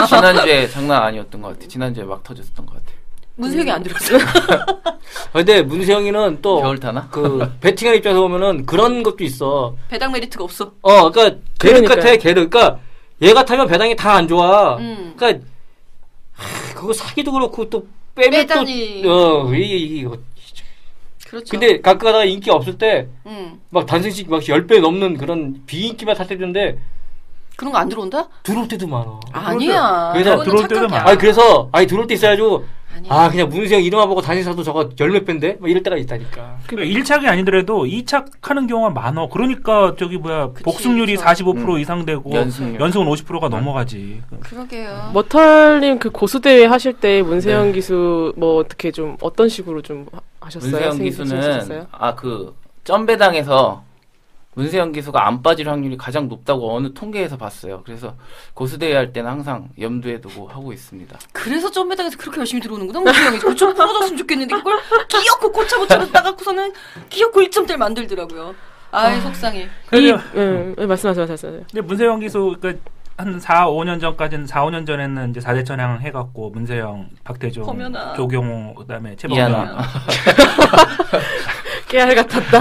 Speaker 4: 지난주에 장난 아니었던 것 같아. 지난주에 막 터졌던 것 같아.
Speaker 3: 문세영이 안 들었어요.
Speaker 2: 근데 문세영이는 또
Speaker 4: 겨울 타나?
Speaker 2: 그 배팅하는 입장에서 보면은 그런 것도 있어.
Speaker 3: 배당 메리트가 없어.
Speaker 2: 그러니까 계륵 같아 계륵. 그러니까 얘가 타면 배당이 다 안 좋아. 그러니까 그거 사기도 그렇고 또 빼면
Speaker 3: 빼다니.
Speaker 2: 또 이거.
Speaker 3: 그렇죠.
Speaker 2: 근데 가끔 가다가 인기 없을 때 막 단승씩 막 10배 넘는 그런 비인기만 탈 때도 있는데
Speaker 3: 그런 거 안 들어온다?
Speaker 2: 들어올 때도 많아.
Speaker 3: 아니야.
Speaker 2: 그래서
Speaker 5: 들어올 때도 많아.
Speaker 2: 들어올 때 있어야죠.
Speaker 3: 아니야.
Speaker 2: 그냥 문세영 이름만 보고 단신사도 저거 10몇 배인데? 막 이럴 때가 있다니까.
Speaker 5: 그러니까 1착이 아니더라도 2착 하는 경우가 많아. 그러니까 복승률이 45% 이상 되고 연승은 50%가 넘어가지.
Speaker 3: 그러게요.
Speaker 1: 머털님 그 고수대회 하실 때 문세영 기수 뭐 어떻게 좀 어떤 식으로 좀 하셨어요?
Speaker 4: 문세영 기수는 그 점배당에서 문세영 기수가 안 빠질 확률이 가장 높다고 어느 통계에서 봤어요. 그래서 고수대회 할 때는 항상 염두에 두고 하고 있습니다.
Speaker 3: 그래서 점배당에서 그렇게 열심히 들어오는구나. 문세영이 좀 풀어줬으면 좋겠는데 그걸 끼얹고 고차고차로 따갖고서는 끼얹고 1점대를 만들더라고요. 속상해.
Speaker 1: 말씀하세요.
Speaker 5: 근데 문세영 기수 한 4-5년 전에는 이제 4대 천왕 해갖고 문세영, 박태종,
Speaker 3: 범연아.
Speaker 5: 조경호 그다음에 최범현
Speaker 1: 깨알 같았다.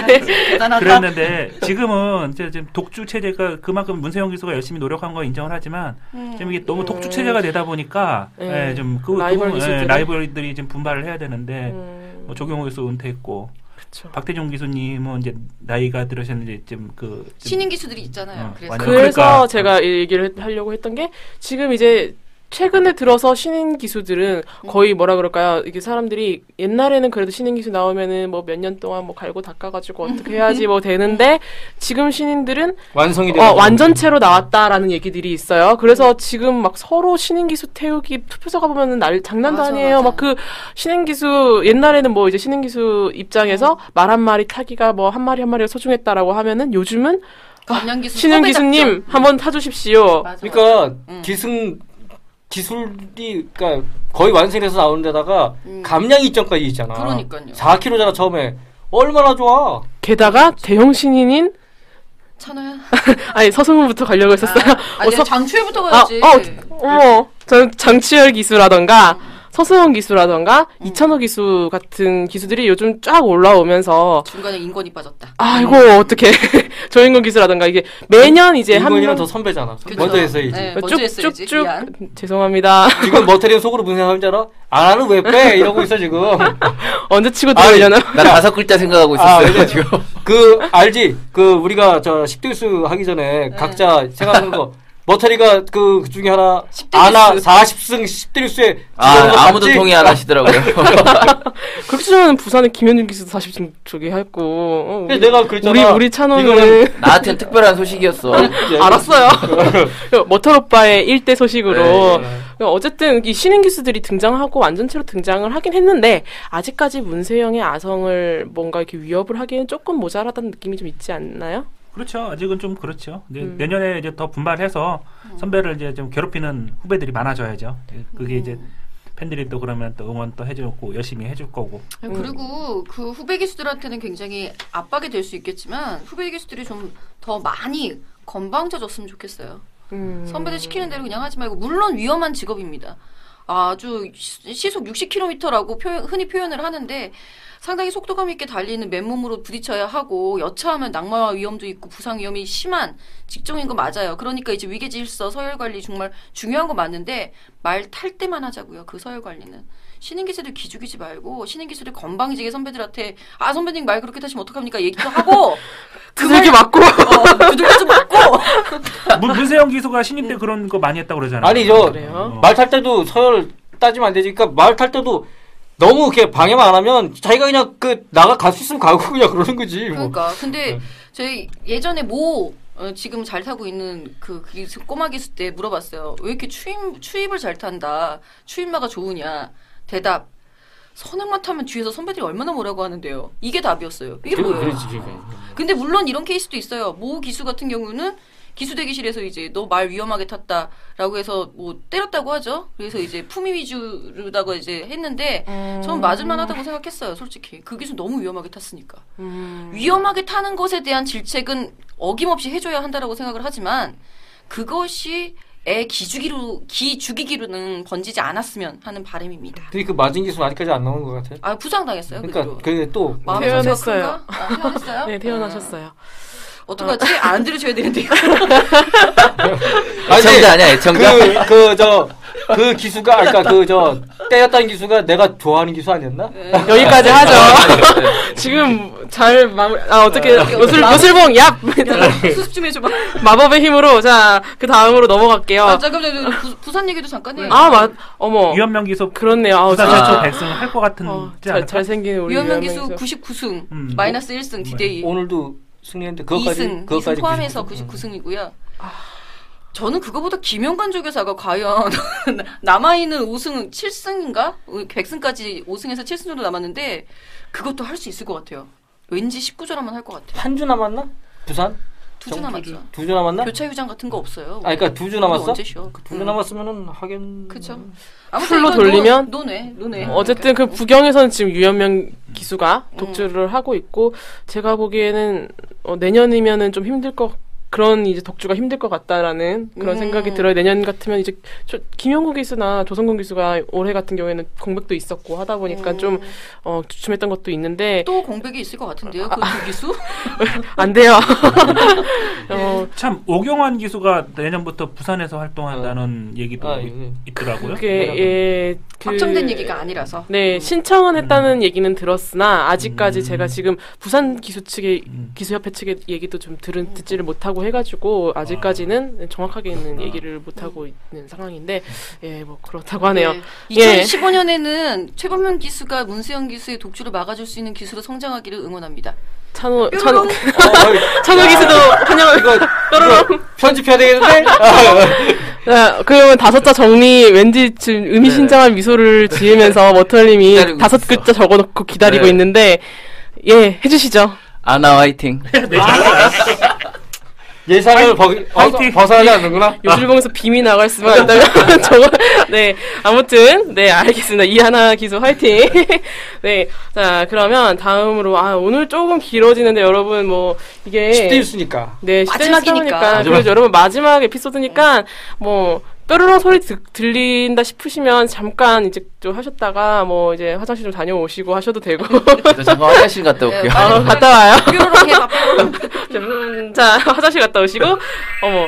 Speaker 3: 네. 대단하다.
Speaker 5: 그랬는데 지금은 이제 지금 독주 체제가 그만큼 문세영 기수가 열심히 노력한 거 인정을 하지만 지금 이게 너무 독주 체제가 되다 보니까 좀 라이벌들이 지금 분발을 해야 되는데 뭐 조경호 기수 은퇴했고. 그쵸. 박태종 기수님은 이제 나이가 들으셨는데
Speaker 3: 신인 기수들이 있잖아요. 그래서
Speaker 1: 그러니까. 제가 이 얘기를 하려고 했던 게 지금 이제 최근에 들어서 신인 기수들은 거의 뭐라 그럴까요? 이게 사람들이 옛날에는 그래도 신인 기수 나오면은 뭐 몇 년 동안 뭐 갈고 닦아가지고 어떻게 해야지 뭐 되는데 지금 신인들은
Speaker 2: 완성이
Speaker 1: 완전체로 나왔다라는 얘기들이 있어요. 그래서 지금 막 서로 신인 기수 태우기 투표소 가보면은 장난도 아니에요. 막 그 신인 기수 옛날에는 뭐 이제 신인 기수 입장에서 말 한 마리 타기가 뭐 한 마리가 소중했다라고 하면은 요즘은 신인 기수님 한번 타주십시오.
Speaker 2: 그러니까 기술이 그러니까 거의 완성해서 나오는 데다가 감량 이점까지 있잖아.
Speaker 3: 그러니까요.
Speaker 2: 4kg잖아 처음에. 얼마나 좋아.
Speaker 1: 게다가 대형 신인인
Speaker 3: 찬호야.
Speaker 1: 아니 서승훈부터 가려고 했었어요.
Speaker 3: 장추열부터 가야지.
Speaker 1: 저는 장추열 기수라던가 서승훈 기수라던가 이찬호 기수 같은 기수들이 요즘 쫙 올라오면서
Speaker 3: 중간에 인권이 빠졌다.
Speaker 1: 아이고 어떻게 조인권 기수라던가 이게 매년 이제
Speaker 2: 인권이는 더 선배잖아. 먼저 했어야지.
Speaker 3: 네,
Speaker 1: 쭉쭉쭉 죄송합니다.
Speaker 2: 지금 머터리는 속으로 무슨 생각하는 줄 알아? 나는 왜 빼? 이러고 있어 지금.
Speaker 1: 언제 치고 들어오려나?
Speaker 4: 나 5글자 생각하고 있었어요. 지금.
Speaker 2: 알지? 우리가 10대수 하기 전에 각자 생각하는 거. 머터리가 그 중에 하나 40승 10대수에
Speaker 4: 아무도 동의 안 하시더라고요.
Speaker 1: 그렇게 치면 부산의 김현준 기수도 40승 저기 했고
Speaker 2: 내가 그랬잖아.
Speaker 1: 우리 찬호는
Speaker 4: 나한테는 특별한 소식이었어.
Speaker 1: 알았어요. 머털 오빠의 1대 소식으로 어쨌든 이 신인 기수들이 등장하고 완전체로 등장을 하긴 했는데 아직까지 문세영의 아성을 뭔가 이렇게 위협을 하기에는 조금 모자라다는 느낌이 좀 있지 않나요?
Speaker 5: 그렇죠. 아직은 좀 그렇죠. 이제 내년에 이제 더 분발해서 선배를 이제 좀 괴롭히는 후배들이 많아져야죠. 그게 이제 팬들이 또 그러면 또 응원 또 해주고 열심히 해줄 거고.
Speaker 3: 그리고 그 후배 기수들한테는 굉장히 압박이 될 수 있겠지만 후배 기수들이 좀 더 많이 건방져졌으면 좋겠어요. 선배들 시키는 대로 그냥 하지 말고 물론 위험한 직업입니다. 아주 시속 60km라고 흔히 표현을 하는데 상당히 속도감 있게 달리는 맨몸으로 부딪혀야 하고 여차하면 낙마 위험도 있고 부상 위험이 심한 직종인 거 맞아요. 그러니까 이제 위계질서 서열관리 정말 중요한 거 맞는데 말 탈 때만 하자고요. 그 서열관리는. 신인 기수들 기죽이지 말고 신인 기수들 건방지게 선배들한테 선배님 말 그렇게 타시면 어떡합니까 얘기도 하고
Speaker 1: 두들기 맞고
Speaker 3: 두들기 맞고
Speaker 5: 문세영 기수가 신인 때 그런 거 많이 했다고 그러잖아요.
Speaker 2: 아니 말 탈 때도 서열 따지면 안 되지. 그러니까 말 탈 때도 너무 이렇게 방해만 안 하면 자기가 그냥 갈 수 있으면 가고 그냥 그러는 거지.
Speaker 3: 그러니까 근데 저희 예전에 지금 잘 타고 있는 그 꼬마 기수 때 물어봤어요. 왜 이렇게 추입을 잘 탄다. 추임마가 좋으냐. 대답. 선행만 타면 뒤에서 선배들이 얼마나 뭐라고 하는데요. 이게 답이었어요. 이게 뭐예요? 근데 물론 이런 케이스도 있어요. 모 기수 같은 경우는 기수 대기실에서 이제 너 말 위험하게 탔다라고 해서 뭐 때렸다고 하죠. 그래서 이제 품위 위주로다가 이제 했는데 저는 맞을만하다고 생각했어요. 솔직히 그 기수 너무 위험하게 탔으니까 위험하게 타는 것에 대한 질책은 어김없이 해줘야 한다라고 생각을 하지만 그것이 애 기죽이기로는 번지지 않았으면 하는 바람입니다.
Speaker 2: 근데 그 맞은 기수는 아직까지 안 나온 것 같아요.
Speaker 3: 아 부상당했어요.
Speaker 2: 그러니까 그게 또
Speaker 1: 퇴원했어요.
Speaker 3: 퇴원했어요?
Speaker 1: 네, 퇴원하셨어요.
Speaker 3: 어떡하지? 안 들으셔야 되는데요.
Speaker 4: 애청자 아니야, 애청자?
Speaker 2: 그 기수가, 아까 때렸다는 기수가 내가 좋아하는 기수 아니었나?
Speaker 3: 네.
Speaker 1: 여기까지 하죠. 지금 잘 어떻게, 요술봉, 얍!
Speaker 3: 수습 좀 해줘봐.
Speaker 1: 마법의 힘으로, 자, 그 다음으로 넘어갈게요.
Speaker 3: 잠깐만요. 부산 얘기도 잠깐 해요.
Speaker 1: 어머.
Speaker 5: 유현명 기수.
Speaker 1: 그렇네요.
Speaker 5: 부산 최초 100승 할 것 같은.
Speaker 1: 잘생긴 우리
Speaker 3: 유현명 기수 99승, 마이너스 1승, 디데이.
Speaker 2: 오늘도 승리했는데,
Speaker 3: 2승 포함해서 99승이고요. 저는 그거보다 김영관 조교사가 과연 남아있는 5승, 7승인가? 100승까지 5승에서 7승 정도 남았는데 그것도 할 수 있을 것 같아요. 왠지 19조라만 할 것 같아요.
Speaker 2: 한 주 남았나? 부산?
Speaker 3: 2주 남았죠.
Speaker 2: 2주 남았나?
Speaker 3: 교차 휴장 같은 거 없어요.
Speaker 2: 그러니까 2주 남았어?
Speaker 3: 언제 쉬어?
Speaker 2: 2주 남았으면은 하긴.
Speaker 3: 그쵸.
Speaker 1: 풀로 돌리면?
Speaker 3: 노네.
Speaker 1: 어쨌든 그 부경에서는 지금 유현명 기수가 독주를 하고 있고, 제가 보기에는 내년이면은 좀 힘들 그런 이제 독주가 힘들 것 같다라는 그런 생각이 들어요. 내년 같으면 이제 김영구 기수나 조성근 기수가 올해 같은 경우에는 공백도 있었고 하다 보니까 좀 주춤했던 것도 있는데
Speaker 3: 또 공백이 있을 것 같은데요. 그 두 기수?
Speaker 1: 안 돼요.
Speaker 5: 참 오경환 기수가 내년부터 부산에서 활동한다는 얘기도 있더라고요.
Speaker 1: 그게
Speaker 3: 확정된 얘기가 아니라서.
Speaker 1: 네, 신청은 했다는 얘기는 들었으나 아직까지 제가 지금 부산 기수 측의 기수협회 측의 얘기도 좀 듣지를 못하고 해가지고 아직까지는 정확하게 있는 얘기를 못하고 있는 상황인데 뭐 그렇다고 하네요.
Speaker 3: 네. 2015년에는 최범현 기수가 문세영 기수의 독주를 막아줄 수 있는 기수로 성장하기를 응원합니다.
Speaker 1: 찬호 기수도 환영.
Speaker 2: 이거 편집해야 되겠는데?
Speaker 1: 그러면 5자 정리 왠지 지금 의미심장한 미소를 지으면서 머털님이 5글자 적어놓고 기다리고 있는데 해주시죠.
Speaker 4: 아나 화이팅.
Speaker 2: 예상을 벗어나지 않는구나.
Speaker 1: 요술봉에서 빔이 나갈 수만 있다면 아무튼 알겠습니다. 이하나 기수 화이팅. 자 그러면 다음으로 오늘 조금 길어지는데 여러분 뭐 이게
Speaker 2: 10대 뉴스니까.
Speaker 1: 네, 10대
Speaker 3: 마지막이니까.
Speaker 1: 그리고 여러분 마지막 에피소드니까 뭐 뾰로롱 소리 들린다 싶으시면 잠깐 이제 좀 하셨다가 뭐 이제 화장실 좀 다녀오시고 하셔도 되고.
Speaker 4: 잠깐 화장실 갔다 올게요.
Speaker 1: 갔다 와요.
Speaker 3: 뾰로롱 해봐. 뾰로롱.
Speaker 1: 자 화장실 갔다 오시고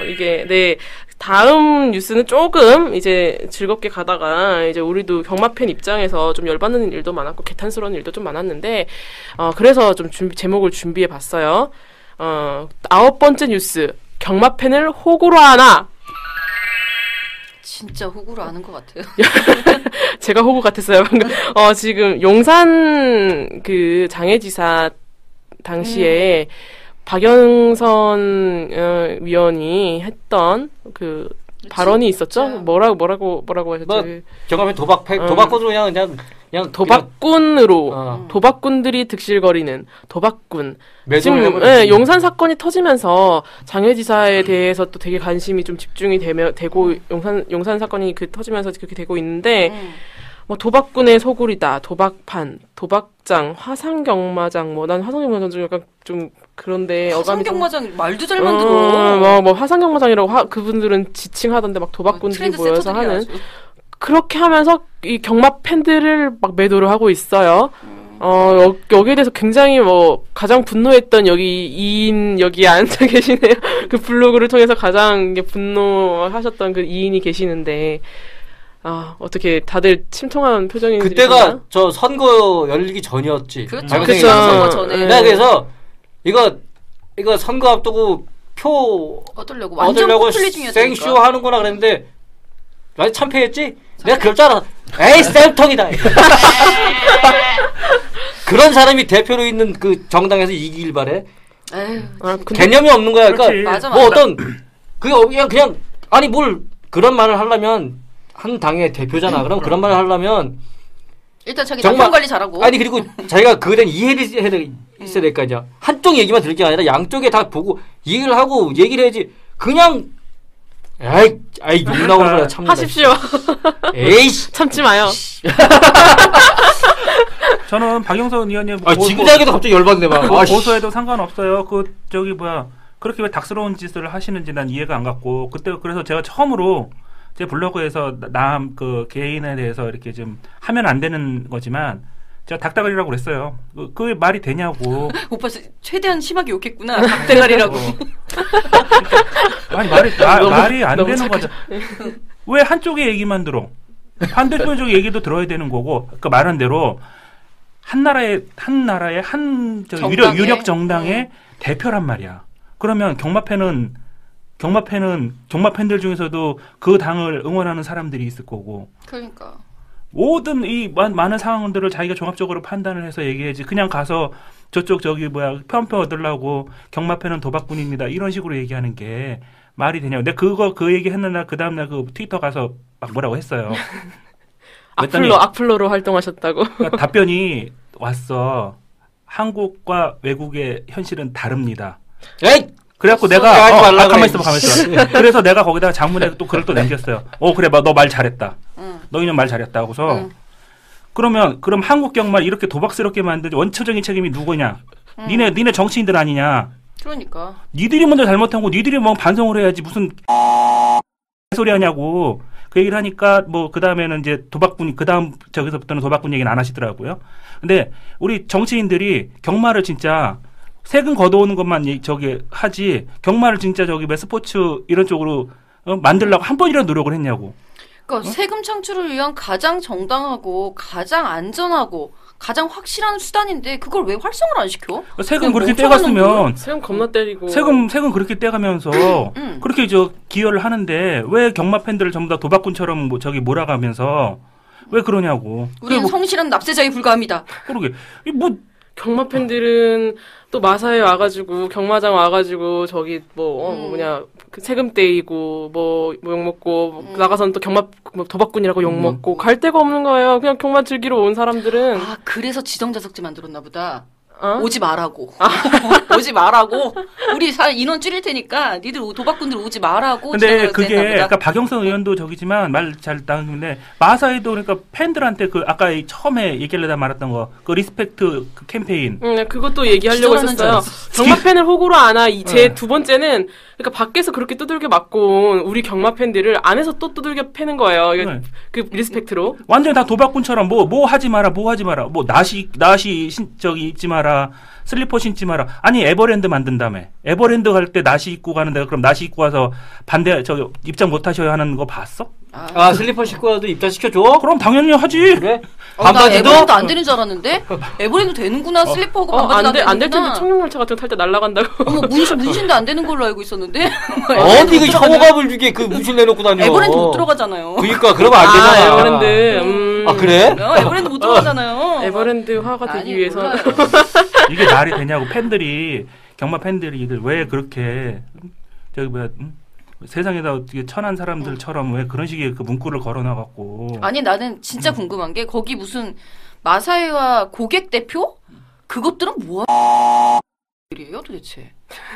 Speaker 1: 이게 다음 뉴스는 조금 이제 즐겁게 가다가 이제 우리도 경마팬 입장에서 좀 열받는 일도 많았고 개탄스러운 일도 좀 많았는데 그래서 좀 제목을 준비해 봤어요. 9번째 뉴스 경마팬을 호구로 하나.
Speaker 3: 진짜 호구로 아는 것 같아요.
Speaker 1: 제가 호구 같았어요, 방금. 지금 용산 그 장애지사 당시에 박영선 위원이 했던 그 발언이 있었죠? 뭐라고 하셨지?
Speaker 2: 경험에 도박꾼으로 그냥
Speaker 1: 도박꾼으로 도박꾼들이 득실거리는 도박꾼. 지금 용산 사건이 터지면서 장애지사에 대해서 또 되게 관심이 좀 집중이 되고 용산 사건이 터지면서 그렇게 되고 있는데 뭐 도박꾼의 소굴이다, 도박판, 도박장, 화상경마장. 난 화상경마장 좀 약간 좀 그런데
Speaker 3: 화상경마장 말도 잘 만들어.
Speaker 1: 뭐 화상경마장이라고 그분들은 지칭하던데 막 도박꾼들이 모여서 하는. 그렇게 하면서 이 경마 팬들을 막 매도를 하고 있어요. 여기에 대해서 굉장히 가장 분노했던 여기 앉아 계시네요. 그 블로그를 통해서 가장 분노하셨던 그 2인이 계시는데, 어떻게 다들 침통한 표정인지.
Speaker 2: 그때가 저 선거 열리기 전이었지.
Speaker 3: 그렇죠.
Speaker 2: 선거 전에. 내가 그래서 이거 선거 앞두고 표
Speaker 3: 얻으려고
Speaker 2: 생쇼 하는구나 그랬는데, 많이 참패했지? 내가 그럴 줄 알아. 에이, 쌤통이다. 그런 사람이 대표로 있는 그 정당에서 이기길 바래. 개념이 없는 거야. 그러니까
Speaker 3: 맞아.
Speaker 2: 어떤 그냥 아니 뭘 그런 말을 하려면 한 당의 대표잖아. 그럼 그런 말을 하려면
Speaker 3: 일단 자기 남편 관리 잘하고.
Speaker 2: 아니 그리고 자기가 그거에 대한 이해를 있어야 될 거 아니야. 한쪽 얘기만 들을 게 아니라 양쪽에 다 보고 이해를 하고 얘기를 해야지. 그냥 아이 욕 나오는 거야 참는다.
Speaker 1: 하십시오.
Speaker 2: 에이씨
Speaker 1: 참지 마요.
Speaker 5: 저는 박영선 의원님
Speaker 2: 지그재그도 갑자기 열받네 막.
Speaker 5: 고소해도 상관없어요. 그렇게 왜 닥스러운 짓을 하시는지 난 이해가 안 갔고 그때 그래서 제가 처음으로 제 블로그에서 그 개인에 대해서 이렇게 좀 하면 안 되는 거지만 제가 닭다가리라고 그랬어요. 그 말이 되냐고.
Speaker 3: 오빠 최대한 심하게 욕했구나. 닭대가리라고.
Speaker 5: 아니 말이 안 되는 거죠. 왜 한쪽의 얘기만 들어? 반대쪽 얘기도 들어야 되는 거고. 그 말한 대로 한 나라의 유력 정당의 대표란 말이야. 그러면 경마팬들 중에서도 그 당을 응원하는 사람들이 있을 거고.
Speaker 3: 그러니까.
Speaker 5: 모든 이 많은 상황들을 자기가 종합적으로 판단을 해서 얘기해야지. 그냥 가서 편표 얻으려고 경마팬은 도박꾼입니다. 이런 식으로 얘기하는 게 말이 되냐고. 근데 그 얘기 했는데 그 다음날 그 트위터 가서 막 뭐라고 했어요.
Speaker 1: 악플로로 활동하셨다고.
Speaker 5: 그러니까 답변이 왔어. 한국과 외국의 현실은 다릅니다.
Speaker 2: 에이!
Speaker 5: 그래갖고 내가 가만히 있어. 그래서 내가 거기다가 장문에 또 글을 또 남겼어요. 그래, 너 말 잘했다. 너 이년 말 잘했다 하고서 그럼 한국 경마 이렇게 도박스럽게 만든 원초적인 책임이 누구냐? 니네 정치인들 아니냐?
Speaker 3: 그러니까.
Speaker 5: 니들이 먼저 잘못한 거 니들이 뭐 반성을 해야지 무슨 소리 하냐고. 그 얘기를 하니까 그 다음에는 이제 저기서부터는 도박꾼 얘기는 안 하시더라고요. 근데 우리 정치인들이 경마를 진짜 세금 걷어오는 것만 하지 경마를 진짜 스포츠 이런 쪽으로 만들려고 한 번이라도 노력을 했냐고.
Speaker 3: 그러니까 세금 창출을 위한 가장 정당하고 가장 안전하고 가장 확실한 수단인데 그걸 왜 활성을 안 시켜?
Speaker 5: 세금 그렇게 떼갔으면
Speaker 1: 세금 겁나 때리고
Speaker 5: 세금 그렇게 떼가면서 그렇게 기여를 하는데 왜 경마 팬들을 전부 다 도박꾼처럼 몰아가면서 왜 그러냐고.
Speaker 3: 우리는 성실한 납세자에 불과합니다.
Speaker 5: 그러게
Speaker 1: 경마 팬들은 또 마사에 와가지고 경마장 와가지고 그 세금 떼이고 욕 먹고 나가서는 또 경마 도박꾼이라고 욕 먹고 갈 데가 없는 거예요. 그냥 경마 즐기러 온 사람들은.
Speaker 3: 그래서 지정자석제 만들었나 보다.
Speaker 1: 어?
Speaker 3: 오지 말라고. 오지 말라고. 우리 인원 줄일 테니까 니들 도박꾼들 오지 말라고.
Speaker 5: 근데 그게 그러니까 박영선 의원도 저기지만 말 잘 나누는데 마사에도 그러니까 팬들한테 아까 처음에 얘기하려다 말았던 거 그 리스펙트 캠페인.
Speaker 1: 네, 그것도 얘기하려고 했었어요. 경마 팬을 호구로 안아. 제 두 번째는 그러니까 밖에서 그렇게 두들겨 맞고 온 우리 경마 팬들을 안에서 또 두들겨 패는 거예요.
Speaker 5: 네.
Speaker 1: 그 리스펙트로.
Speaker 5: 완전히 다 도박꾼처럼 뭐 하지 마라. 나시 입지 마라. 슬리퍼 신지 마라. 아니 에버랜드 만든다며. 에버랜드 갈 때 나시 입고 가는데 그럼 나시 입고 와서 입장 못 하셔야 하는 거 봤어?
Speaker 2: 슬리퍼 신고 와도 입장 시켜줘?
Speaker 5: 그럼 당연히 하지.
Speaker 2: 그래?
Speaker 3: 나 에버랜드 안 되는 줄 알았는데 에버랜드 되는구나. 슬리퍼하고 반바지
Speaker 1: 안 될 텐데 청룡열차 같은 거 탈 때 날아간다고.
Speaker 3: 어머 문신도 안 되는 걸로 알고 있었는데.
Speaker 2: 어디 그 혐오감을 주게 그 문신 내놓고 다녀.
Speaker 3: 에버랜드 못 들어가잖아요.
Speaker 2: 그러니까 그러면 안 되잖아.
Speaker 1: 에버랜드.
Speaker 2: 그래?
Speaker 3: 에버랜드 못 들어가잖아요.
Speaker 1: 에버랜드화가 되기 위해서.
Speaker 5: 이게 말이 되냐고. 경마 팬들이 왜 그렇게 세상에다 천한 사람들처럼 왜 그런 식의 그 문구를 걸어놔갖고.
Speaker 3: 아니 나는 진짜 궁금한 게 거기 무슨 마사회와 고객 대표? 그것들은 뭐야 도대체?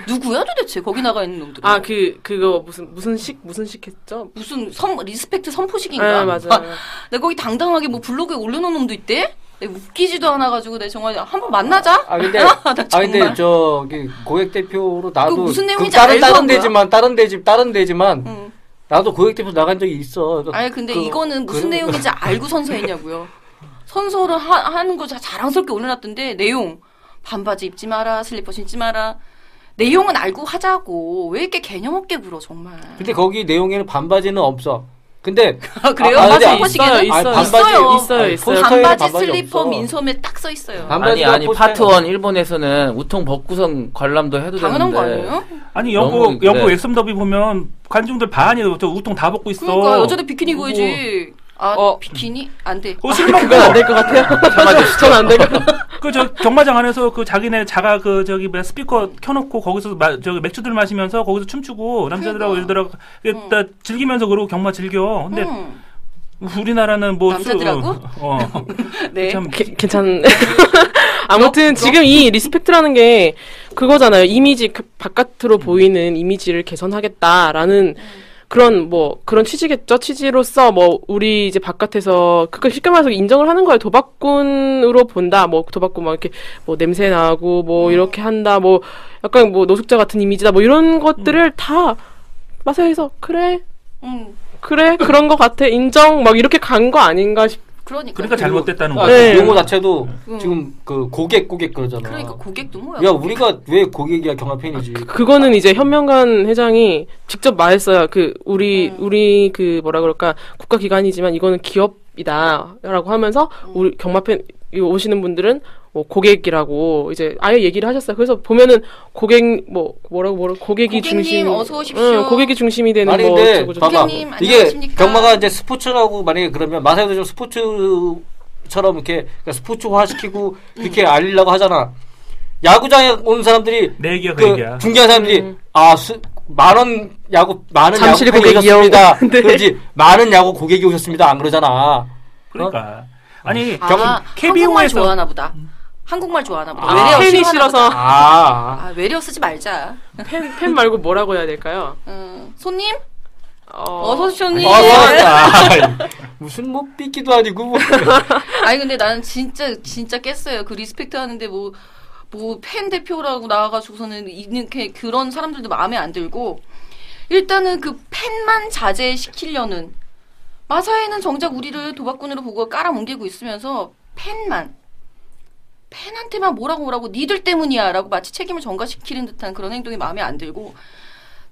Speaker 3: 누구야 도대체 거기 나가 있는 놈들은?
Speaker 1: 그거 무슨 식 했죠?
Speaker 3: 무슨 리스펙트 선포식인가?
Speaker 1: 맞아요.
Speaker 3: 내가 거기 당당하게 블로그에 올려놓은 놈도 있대? 웃기지도 않아가지고 내가 정말 한번 만나자.
Speaker 2: 근데 저기 고객 대표로 나도
Speaker 3: 무슨 내용인지
Speaker 2: 다른 데지만 나도 고객 대표 나간 적이 있어.
Speaker 3: 근데 이거는 무슨 내용인지 알고 선서했냐고요. 선서를 하는 거 자랑스럽게 올려놨던데 내용 반바지 입지 마라, 슬리퍼 신지 마라. 내용은 알고 하자고. 왜 이렇게 개념 없게 굴어 정말.
Speaker 2: 근데 거기 내용에는 반바지는 없어. 근데
Speaker 3: 그래요?
Speaker 1: 선포식에는
Speaker 3: 있어요. 반바지 슬리퍼 민소매 딱 써 있어요.
Speaker 4: 아니 파트 1 일본에서는 우통 벗고선 관람도 해도
Speaker 3: 당연한
Speaker 4: 되는데.
Speaker 3: 거 아니에요?
Speaker 5: 아니 여보 엑스더비 보면 관중들 반이 우통 다 벗고 있어.
Speaker 3: 그러니까 여자들 비키니 입어야지. 비키니? 안 돼.
Speaker 1: 그건 안 될 것 같아요. 저는 안 될 것 같아요.
Speaker 5: 경마장 안에서 자기네 스피커 켜놓고 거기서 맥주들 마시면서 거기서 춤추고 남자들하고 여자들하고 즐기면서 그러고 경마 즐겨. 근데 우리나라는 뭐
Speaker 3: 남자들하고? 네.
Speaker 5: 참
Speaker 1: 괜찮은. 아무튼 지금 이 리스펙트라는 게 그거잖아요. 이미지 바깥으로 보이는 이미지를 개선하겠다라는 그런 취지겠죠. 취지로서 뭐 우리 이제 바깥에서 그걸 쉽게 말해서 인정을 하는 거예요. 도박꾼으로 본다. 뭐 도박꾼 막 이렇게 뭐 냄새 나고 뭐 이렇게 한다. 뭐 약간 뭐 노숙자 같은 이미지다. 뭐 이런 것들을 다 마사에서 그래. 그래 그런 거 같아. 인정 막 이렇게 간 거 아닌가 싶.
Speaker 5: 그러니까 잘못됐다는 거야.
Speaker 2: 네. 용어 자체도 지금 그 고객 그러잖아.
Speaker 3: 그러니까 고객도 뭐야?
Speaker 2: 야 우리가 왜 고객이야 경마팬이지?
Speaker 1: 그거는 이제 현명관 회장이 직접 말했어요. 그 우리 그 뭐라 그럴까 국가기관이지만 이거는 기업이다라고 하면서 우리 경마팬 오시는 분들은 뭐 고객이라고 이제 아예 얘기를 하셨어요. 그래서 보면은 고객 뭐라고 고객이 중심
Speaker 3: 어서 오십시오.
Speaker 1: 고객이 중심이 되는
Speaker 2: 아니
Speaker 1: 뭐
Speaker 2: 근데 봐봐
Speaker 3: 고객님,
Speaker 2: 이게
Speaker 3: 안녕하십니까?
Speaker 2: 경마가 이제 스포츠라고 만약에 그러면 마사에도 좀 스포츠처럼 이렇게 스포츠화 시키고 그렇게 알리려고 하잖아. 야구장에 온 사람들이
Speaker 5: 내 얘기야
Speaker 2: 그
Speaker 5: 얘기야.
Speaker 2: 중계한 사람들이 많은 야구
Speaker 1: 잠실
Speaker 2: 고객이 오셨습니다.
Speaker 1: 네.
Speaker 2: 그러지 많은 야구 고객이 오셨습니다. 안 그러잖아.
Speaker 5: 그러니까 아니
Speaker 3: 한국말 좋아하나 보다. 한국말 좋아하나 보다. 외래어
Speaker 1: 팬이 싫어서
Speaker 3: 외래어 쓰지 말자.
Speaker 1: 팬 말고 뭐라고 해야 될까요?
Speaker 3: 손님? 어서 오십시오.
Speaker 2: 무슨 뭐 삐끼도 아니고 뭐.
Speaker 3: 아니 근데 나는 진짜 깼어요. 그 리스펙트 하는데 뭐 팬 대표라고 나와가지고서는 이렇게 그런 사람들도 마음에 안 들고 일단은 그 팬만 자제시키려는 마사회는 정작 우리를 도박꾼으로 보고 깔아뭉개고 있으면서 팬한테만 뭐라고 니들 때문이야 라고 마치 책임을 전가시키는 듯한 그런 행동이 마음에 안 들고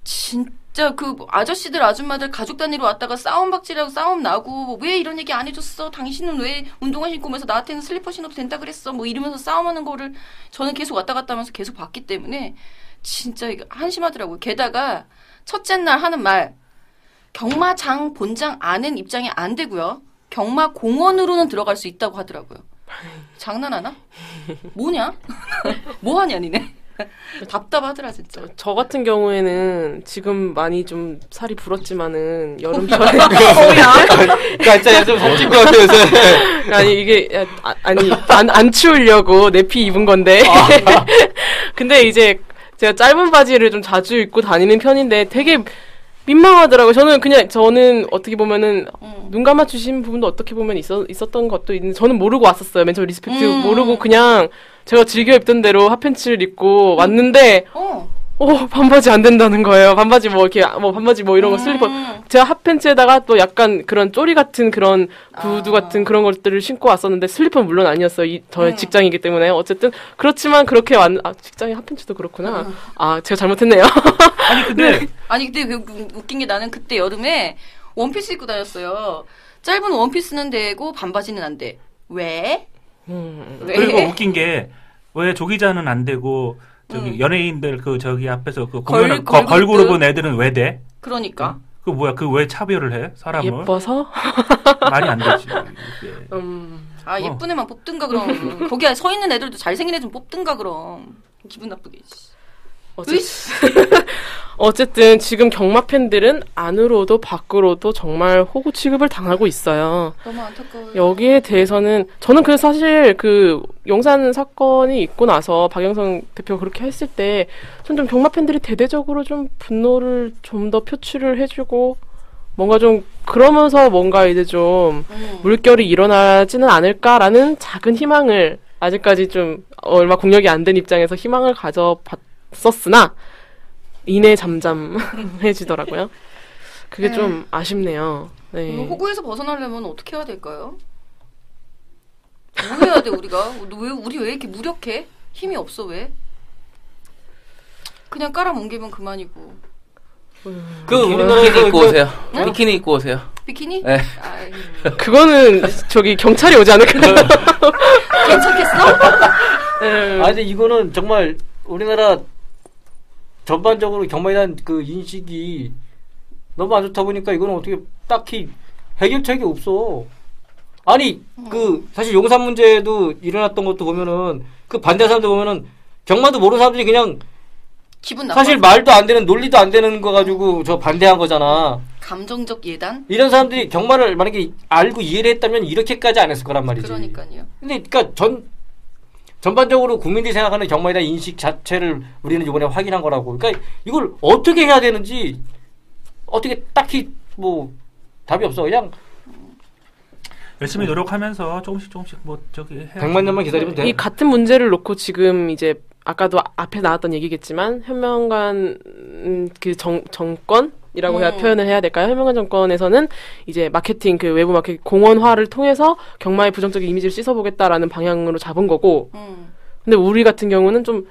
Speaker 3: 진짜 그 아저씨들 아줌마들 가족 단위로 왔다가 싸움박질하고 싸움 나고 왜 이런 얘기 안 해줬어? 당신은 왜 운동화 신고 오면서 나한테는 슬리퍼 신어도 된다 그랬어? 뭐 이러면서 싸움하는 거를 저는 계속 왔다 갔다 하면서 계속 봤기 때문에 진짜 이거 한심하더라고요. 게다가 첫째 날 하는 말 경마장 본장 안은 입장이 안 되고요. 경마공원으로는 들어갈 수 있다고 하더라고요. 장난하나? 뭐냐? 뭐하냐 니네? 답답하더라 진짜.
Speaker 1: 저 같은 경우에는 지금 많이 좀 살이 불었지만은 여름철에
Speaker 2: 진짜 좀 살찐 것 같아요.
Speaker 1: 아니 이게 안 추우려고 내피 입은 건데 근데 이제 제가 짧은 바지를 좀 자주 입고 다니는 편인데 되게 민망하더라고요. 저는 어떻게 보면은 눈 감아주신 부분도 어떻게 보면 있었던 것도 있는데 저는 모르고 왔었어요. 맨 처음 리스펙트 모르고 그냥 제가 즐겨 입던 대로 핫팬츠를 입고 왔는데 반바지 안 된다는 거예요. 반바지 반바지 이런 거 슬리퍼 제가 핫팬츠에다가 또 약간 그런 쪼리 같은 그런 구두 같은 그런 것들을 신고 왔었는데 슬리퍼는 물론 아니었어요. 저의 직장이기 때문에 어쨌든 그렇지만 그렇게 직장의 핫팬츠도 그렇구나. 제가 잘못했네요.
Speaker 3: 아니 근데 웃긴 게 나는 그때 여름에 원피스 입고 다녔어요. 짧은 원피스는 되고 반바지는 안 돼. 왜?
Speaker 5: 그리고 웃긴 게 왜 조기자는 안 되고 연예인들 앞에서 공연을 걸그룹은 애들은 왜 돼?
Speaker 3: 그러니까.
Speaker 5: 그 뭐야? 그 왜 차별을 해? 사람을?
Speaker 1: 예뻐서?
Speaker 5: 말이 안 되지.
Speaker 3: 예쁜 애만 뽑든가 그럼. 거기에 서 있는 애들도 잘생긴 애 좀 뽑든가 그럼. 기분 나쁘게.
Speaker 1: 어쨌든 지금 경마 팬들은 안으로도 밖으로도 정말 호구 취급을 당하고 있어요.
Speaker 3: 너무 안타까워요.
Speaker 1: 여기에 대해서는 저는 그래서 사실 그 용산 사건이 있고 나서 박영선 대표가 그렇게 했을 때 전 좀 경마 팬들이 대대적으로 좀 분노를 좀 더 표출을 해주고 뭔가 좀 그러면서 뭔가 이제 좀 물결이 일어나지는 않을까라는 작은 희망을 아직까지 좀 얼마 공력이 안 된 입장에서 희망을 가져봤었으나 이내 잠잠해지더라고요. 그게 좀 아쉽네요. 네.
Speaker 3: 호구에서 벗어나려면 어떻게 해야 될까요? 뭐 해야 돼 우리가? 우리 왜 이렇게 무력해? 힘이 없어 왜? 그냥 깔아뭉개면 그만이고.
Speaker 4: 비키니 입고 오세요. 비키니 입고 오세요.
Speaker 3: 비키니?
Speaker 4: 네.
Speaker 1: 그거는 경찰이 오지 않을까요?
Speaker 3: 괜찮겠어?
Speaker 2: 근데 이거는 정말 우리나라 전반적으로 경마에 대한 그 인식이 너무 안 좋다 보니까 이거는 어떻게 딱히 해결책이 없어. 아니 사실 용산 문제도 일어났던 것도 보면은 그 반대 사람들 보면은 경마도 모르는 사람들이 그냥
Speaker 3: 기분 나빠.
Speaker 2: 사실 말도 안 되는 논리도 안 되는 거 가지고 저 반대한 거잖아.
Speaker 3: 감정적 예단?
Speaker 2: 이런 사람들이 경마를 만약에 알고 이해를 했다면 이렇게까지 안 했을 거란 말이지.
Speaker 3: 그러니까요.
Speaker 2: 근데 그러니까 전반적으로 국민들이 생각하는 경마에 대한 인식 자체를 우리는 이번에 확인한 거라고. 그러니까 이걸 어떻게 해야 되는지 어떻게 딱히 뭐 답이 없어. 그냥
Speaker 5: 열심히 노력하면서 조금씩 뭐 저기 해.
Speaker 2: 100만 년만 기다리면 돼.
Speaker 1: 이 같은 문제를 놓고 지금 이제 아까도 앞에 나왔던 얘기겠지만 현명한 그 정권이라고 해야 표현을 해야 될까요? 현명한 정권에서는 이제 마케팅 그 외부 마케팅 공원화를 통해서 경마의 부정적인 이미지를 씻어보겠다라는 방향으로 잡은 거고. 근데 우리 같은 경우는 좀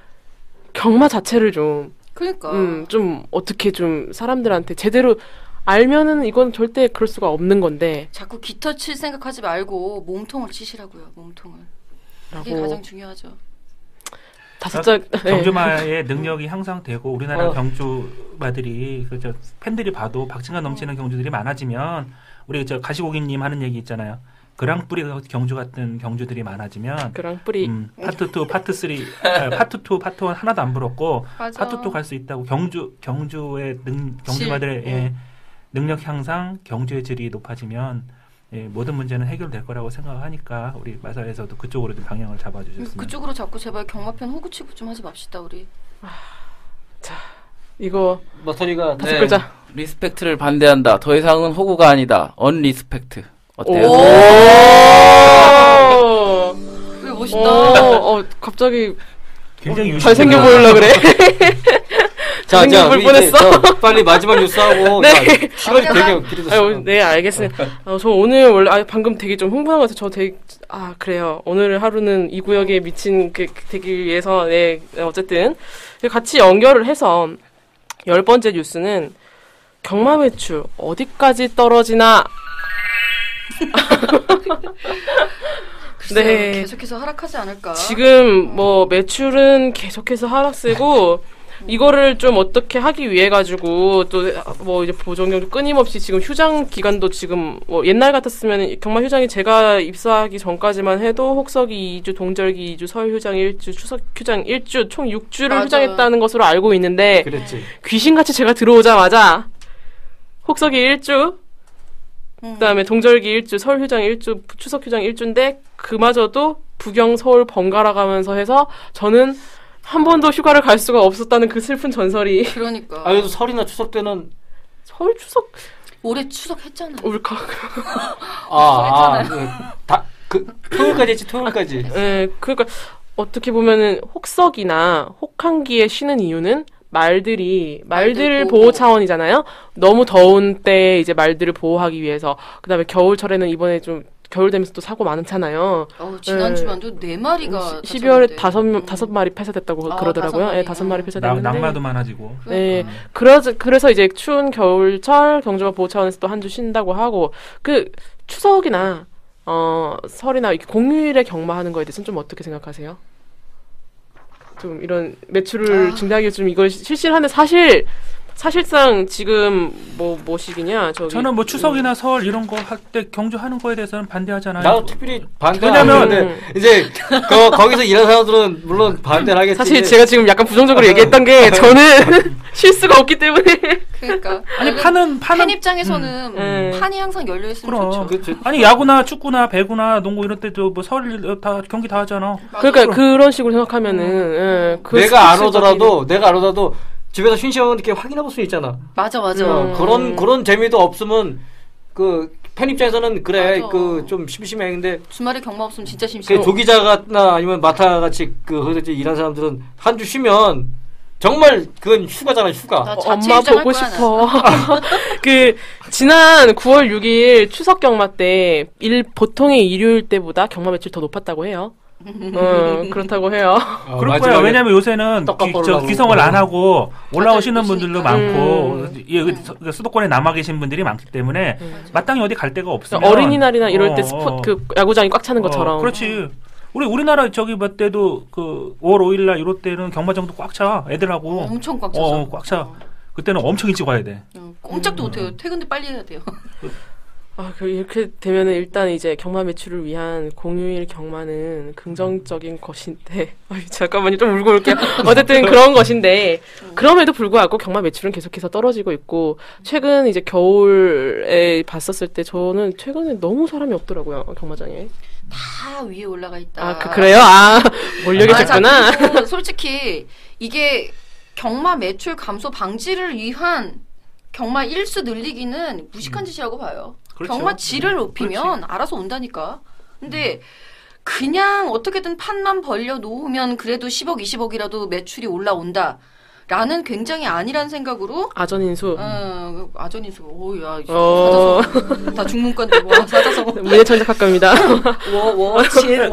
Speaker 1: 경마 자체를 좀
Speaker 3: 그러니까
Speaker 1: 좀 어떻게 좀 사람들한테 제대로 알면은 이건 절대 그럴 수가 없는 건데
Speaker 3: 자꾸 깃터 칠 생각하지 말고 몸통을 치시라고요. 몸통을. 이게 가장 중요하죠.
Speaker 5: 경주마의 능력이 향상되고 우리나라 경주마들이 그저 팬들이 봐도 박진감 넘치는 경주들이 많아지면 우리 저 가시고기님 하는 얘기 있잖아요. 그랑프리 경주 같은 경주들이 많아지면
Speaker 1: 그랑프리
Speaker 5: 파트 2, 파트 3, 파트 2, 파트 1 하나도 안 불었고
Speaker 3: 맞아.
Speaker 5: 파트 2 갈 수 있다고 경주의 경주마들의 능력 향상, 경주의 질이 높아지면 모든 문제는 해결될 거라고 생각하니까 우리 마사에서도 그쪽으로 좀 방향을 잡아주셨습니다.
Speaker 3: 그쪽으로 자꾸 제발 경마편 호구치고 좀 하지 맙시다 우리.
Speaker 1: 자 이거
Speaker 2: 머터리가
Speaker 1: 다섯 글자.
Speaker 4: 리스펙트를 반대한다. 더 이상은 호구가 아니다. 언리스펙트. 어때요?
Speaker 3: 왜 멋있다.
Speaker 1: 갑자기
Speaker 5: 굉장히
Speaker 1: 잘생겨 보이려 그래.
Speaker 2: 자, 우리
Speaker 1: 뻔했어.
Speaker 2: 빨리 마지막 뉴스하고
Speaker 1: 네.
Speaker 2: 시간이 되게 길어졌어.
Speaker 1: 네, 알겠습니다. 저 오늘 원래 방금 되게 좀 흥분한 것 같아서 저 되게 그래요. 오늘 하루는 이 구역에 미친 되기 위해서 어쨌든 같이 연결을 해서 10번째 뉴스는 경마 매출 어디까지 떨어지나.
Speaker 3: 네. 계속해서 하락하지 않을까?
Speaker 1: 지금 뭐 매출은 계속해서 하락세고 이거를 좀 어떻게 하기 위해 가지고 또 뭐 이제 보정경도 끊임없이 지금 휴장 기간도 지금 뭐 옛날 같았으면 경마 휴장이 제가 입사하기 전까지만 해도 혹서기 2주, 동절기 2주, 설 휴장 1주, 추석 휴장 1주, 총 6주를
Speaker 3: 맞아.
Speaker 1: 휴장했다는 것으로 알고 있는데
Speaker 2: 그랬지.
Speaker 1: 귀신같이 제가 들어오자마자 혹서기 1주 그다음에 동절기 1주, 설 휴장 1주, 추석 휴장 1주인데 그마저도 부경 서울 번갈아 가면서 해서 저는 한 번도 휴가를 갈 수가 없었다는 그 슬픈 전설이.
Speaker 3: 그러니까.
Speaker 2: 그래도 설이나 추석 때는
Speaker 1: 설 추석
Speaker 3: 올해 추석 했잖아.
Speaker 1: 울컥.
Speaker 2: 토요일까지 했지. 토요일까지.
Speaker 1: 네, 그러니까 어떻게 보면은 혹석이나 혹한기에 쉬는 이유는 말들 보호 차원이잖아요. 너무 더운 때 이제 말들을 보호하기 위해서. 그다음에 겨울철에는 이번에 좀 겨울 되면서 또 사고 많잖아요.
Speaker 3: 지난주만도 4마리가
Speaker 1: 12월에 5마리 폐사됐다고 그러더라고요. 5마리 폐사됐는데.
Speaker 5: 낙마도 많아지고.
Speaker 1: 네. 그래서 이제 추운 겨울철 경주마 보호 차원에서 또 한 주 쉰다고 하고 그 추석이나 설이나 이렇게 공휴일에 경마하는 거에 대해서는 좀 어떻게 생각하세요? 좀 이런 매출을 증대하기 위해서 좀 이걸 실시를 하는데 사실상 지금 뭐 시기냐
Speaker 5: 저는 뭐 추석이나 설 이런 거 할 때 경주하는 거에 대해서는 반대하잖아요.
Speaker 2: 나도 특별히 반대하는데 이제 거기서 일하는 사람들은 물론 반대를 하겠지.
Speaker 1: 사실 제가 지금 약간 부정적으로 얘기했던 게 저는 쉴 수가 없기 때문에.
Speaker 3: 그러니까
Speaker 5: 아니 파는
Speaker 3: 팬 입장에서는 판이 항상 열려 있으면 좋죠.
Speaker 2: 그렇죠.
Speaker 5: 아니 야구나 축구나 배구나 농구 이런 때도 뭐 설 다 경기 다 하잖아.
Speaker 1: 그러니까 그런 식으로 생각하면은
Speaker 2: 내가 안 오더라도 집에서 쉰 시간 이렇게 확인해 볼 수 있잖아.
Speaker 3: 맞아.
Speaker 2: 그런 재미도 없으면 팬 입장에서는 그래
Speaker 3: 맞아.
Speaker 2: 좀 심심해. 근데
Speaker 3: 주말에 경마 없으면 진짜 심심해.
Speaker 2: 조기자나 아니면 마타 같이 거기서 일하는 사람들은 한 주 쉬면 정말 그건 휴가잖아. 휴가.
Speaker 1: 엄마 보고 싶어. 지난 9월 6일 추석 경마 때 보통의 일요일 때보다 경마 매출 더 높았다고 해요. 그렇다고 해요.
Speaker 5: 그럴 거야. 왜냐면 요새는 귀성을 안 하고 올라오시는 분들도 많고 수도권에 남아 계신 분들이 많기 때문에 마땅히 어디 갈 데가 없으면
Speaker 1: 어린이날이나 이럴 때 야구장이 꽉 차는 것처럼.
Speaker 5: 그렇지. 우리나라 저기 뭐 때도 5월 5일날 이럴 때는 경마장도 꽉 차. 애들하고
Speaker 3: 엄청 꽉 차죠.
Speaker 5: 꽉 차. 그때는 엄청 일찍 와야 돼.
Speaker 3: 꼼짝도 못해요. 퇴근도 빨리 해야 돼요.
Speaker 1: 이렇게 되면은 일단 이제 경마 매출을 위한 공휴일 경마는 긍정적인 것인데, 잠깐만요, 좀 울고 올게요. 어쨌든 그런 것인데, 그럼에도 불구하고 경마 매출은 계속해서 떨어지고 있고, 최근 이제 겨울에 봤었을 때 저는 최근에 너무 사람이 없더라고요, 경마장에.
Speaker 3: 다 위에 올라가 있다.
Speaker 1: 그래요? 몰려계셨구나.
Speaker 3: 그리고 솔직히 이게 경마 매출 감소 방지를 위한 경마 일수 늘리기는 무식한 짓이라고 봐요.
Speaker 5: 그렇죠.
Speaker 3: 경마 질을 높이면 알아서 온다니까. 근데 그냥 어떻게든 판만 벌려 놓으면 그래도 10억, 20억이라도 매출이 올라온다. 라는 굉장히 아니란 생각으로
Speaker 1: 아전인수.
Speaker 3: 아전인수. 오야 사자성 다 중문권데 와 사자성
Speaker 1: 문예창작학과입니다.
Speaker 3: 워치엔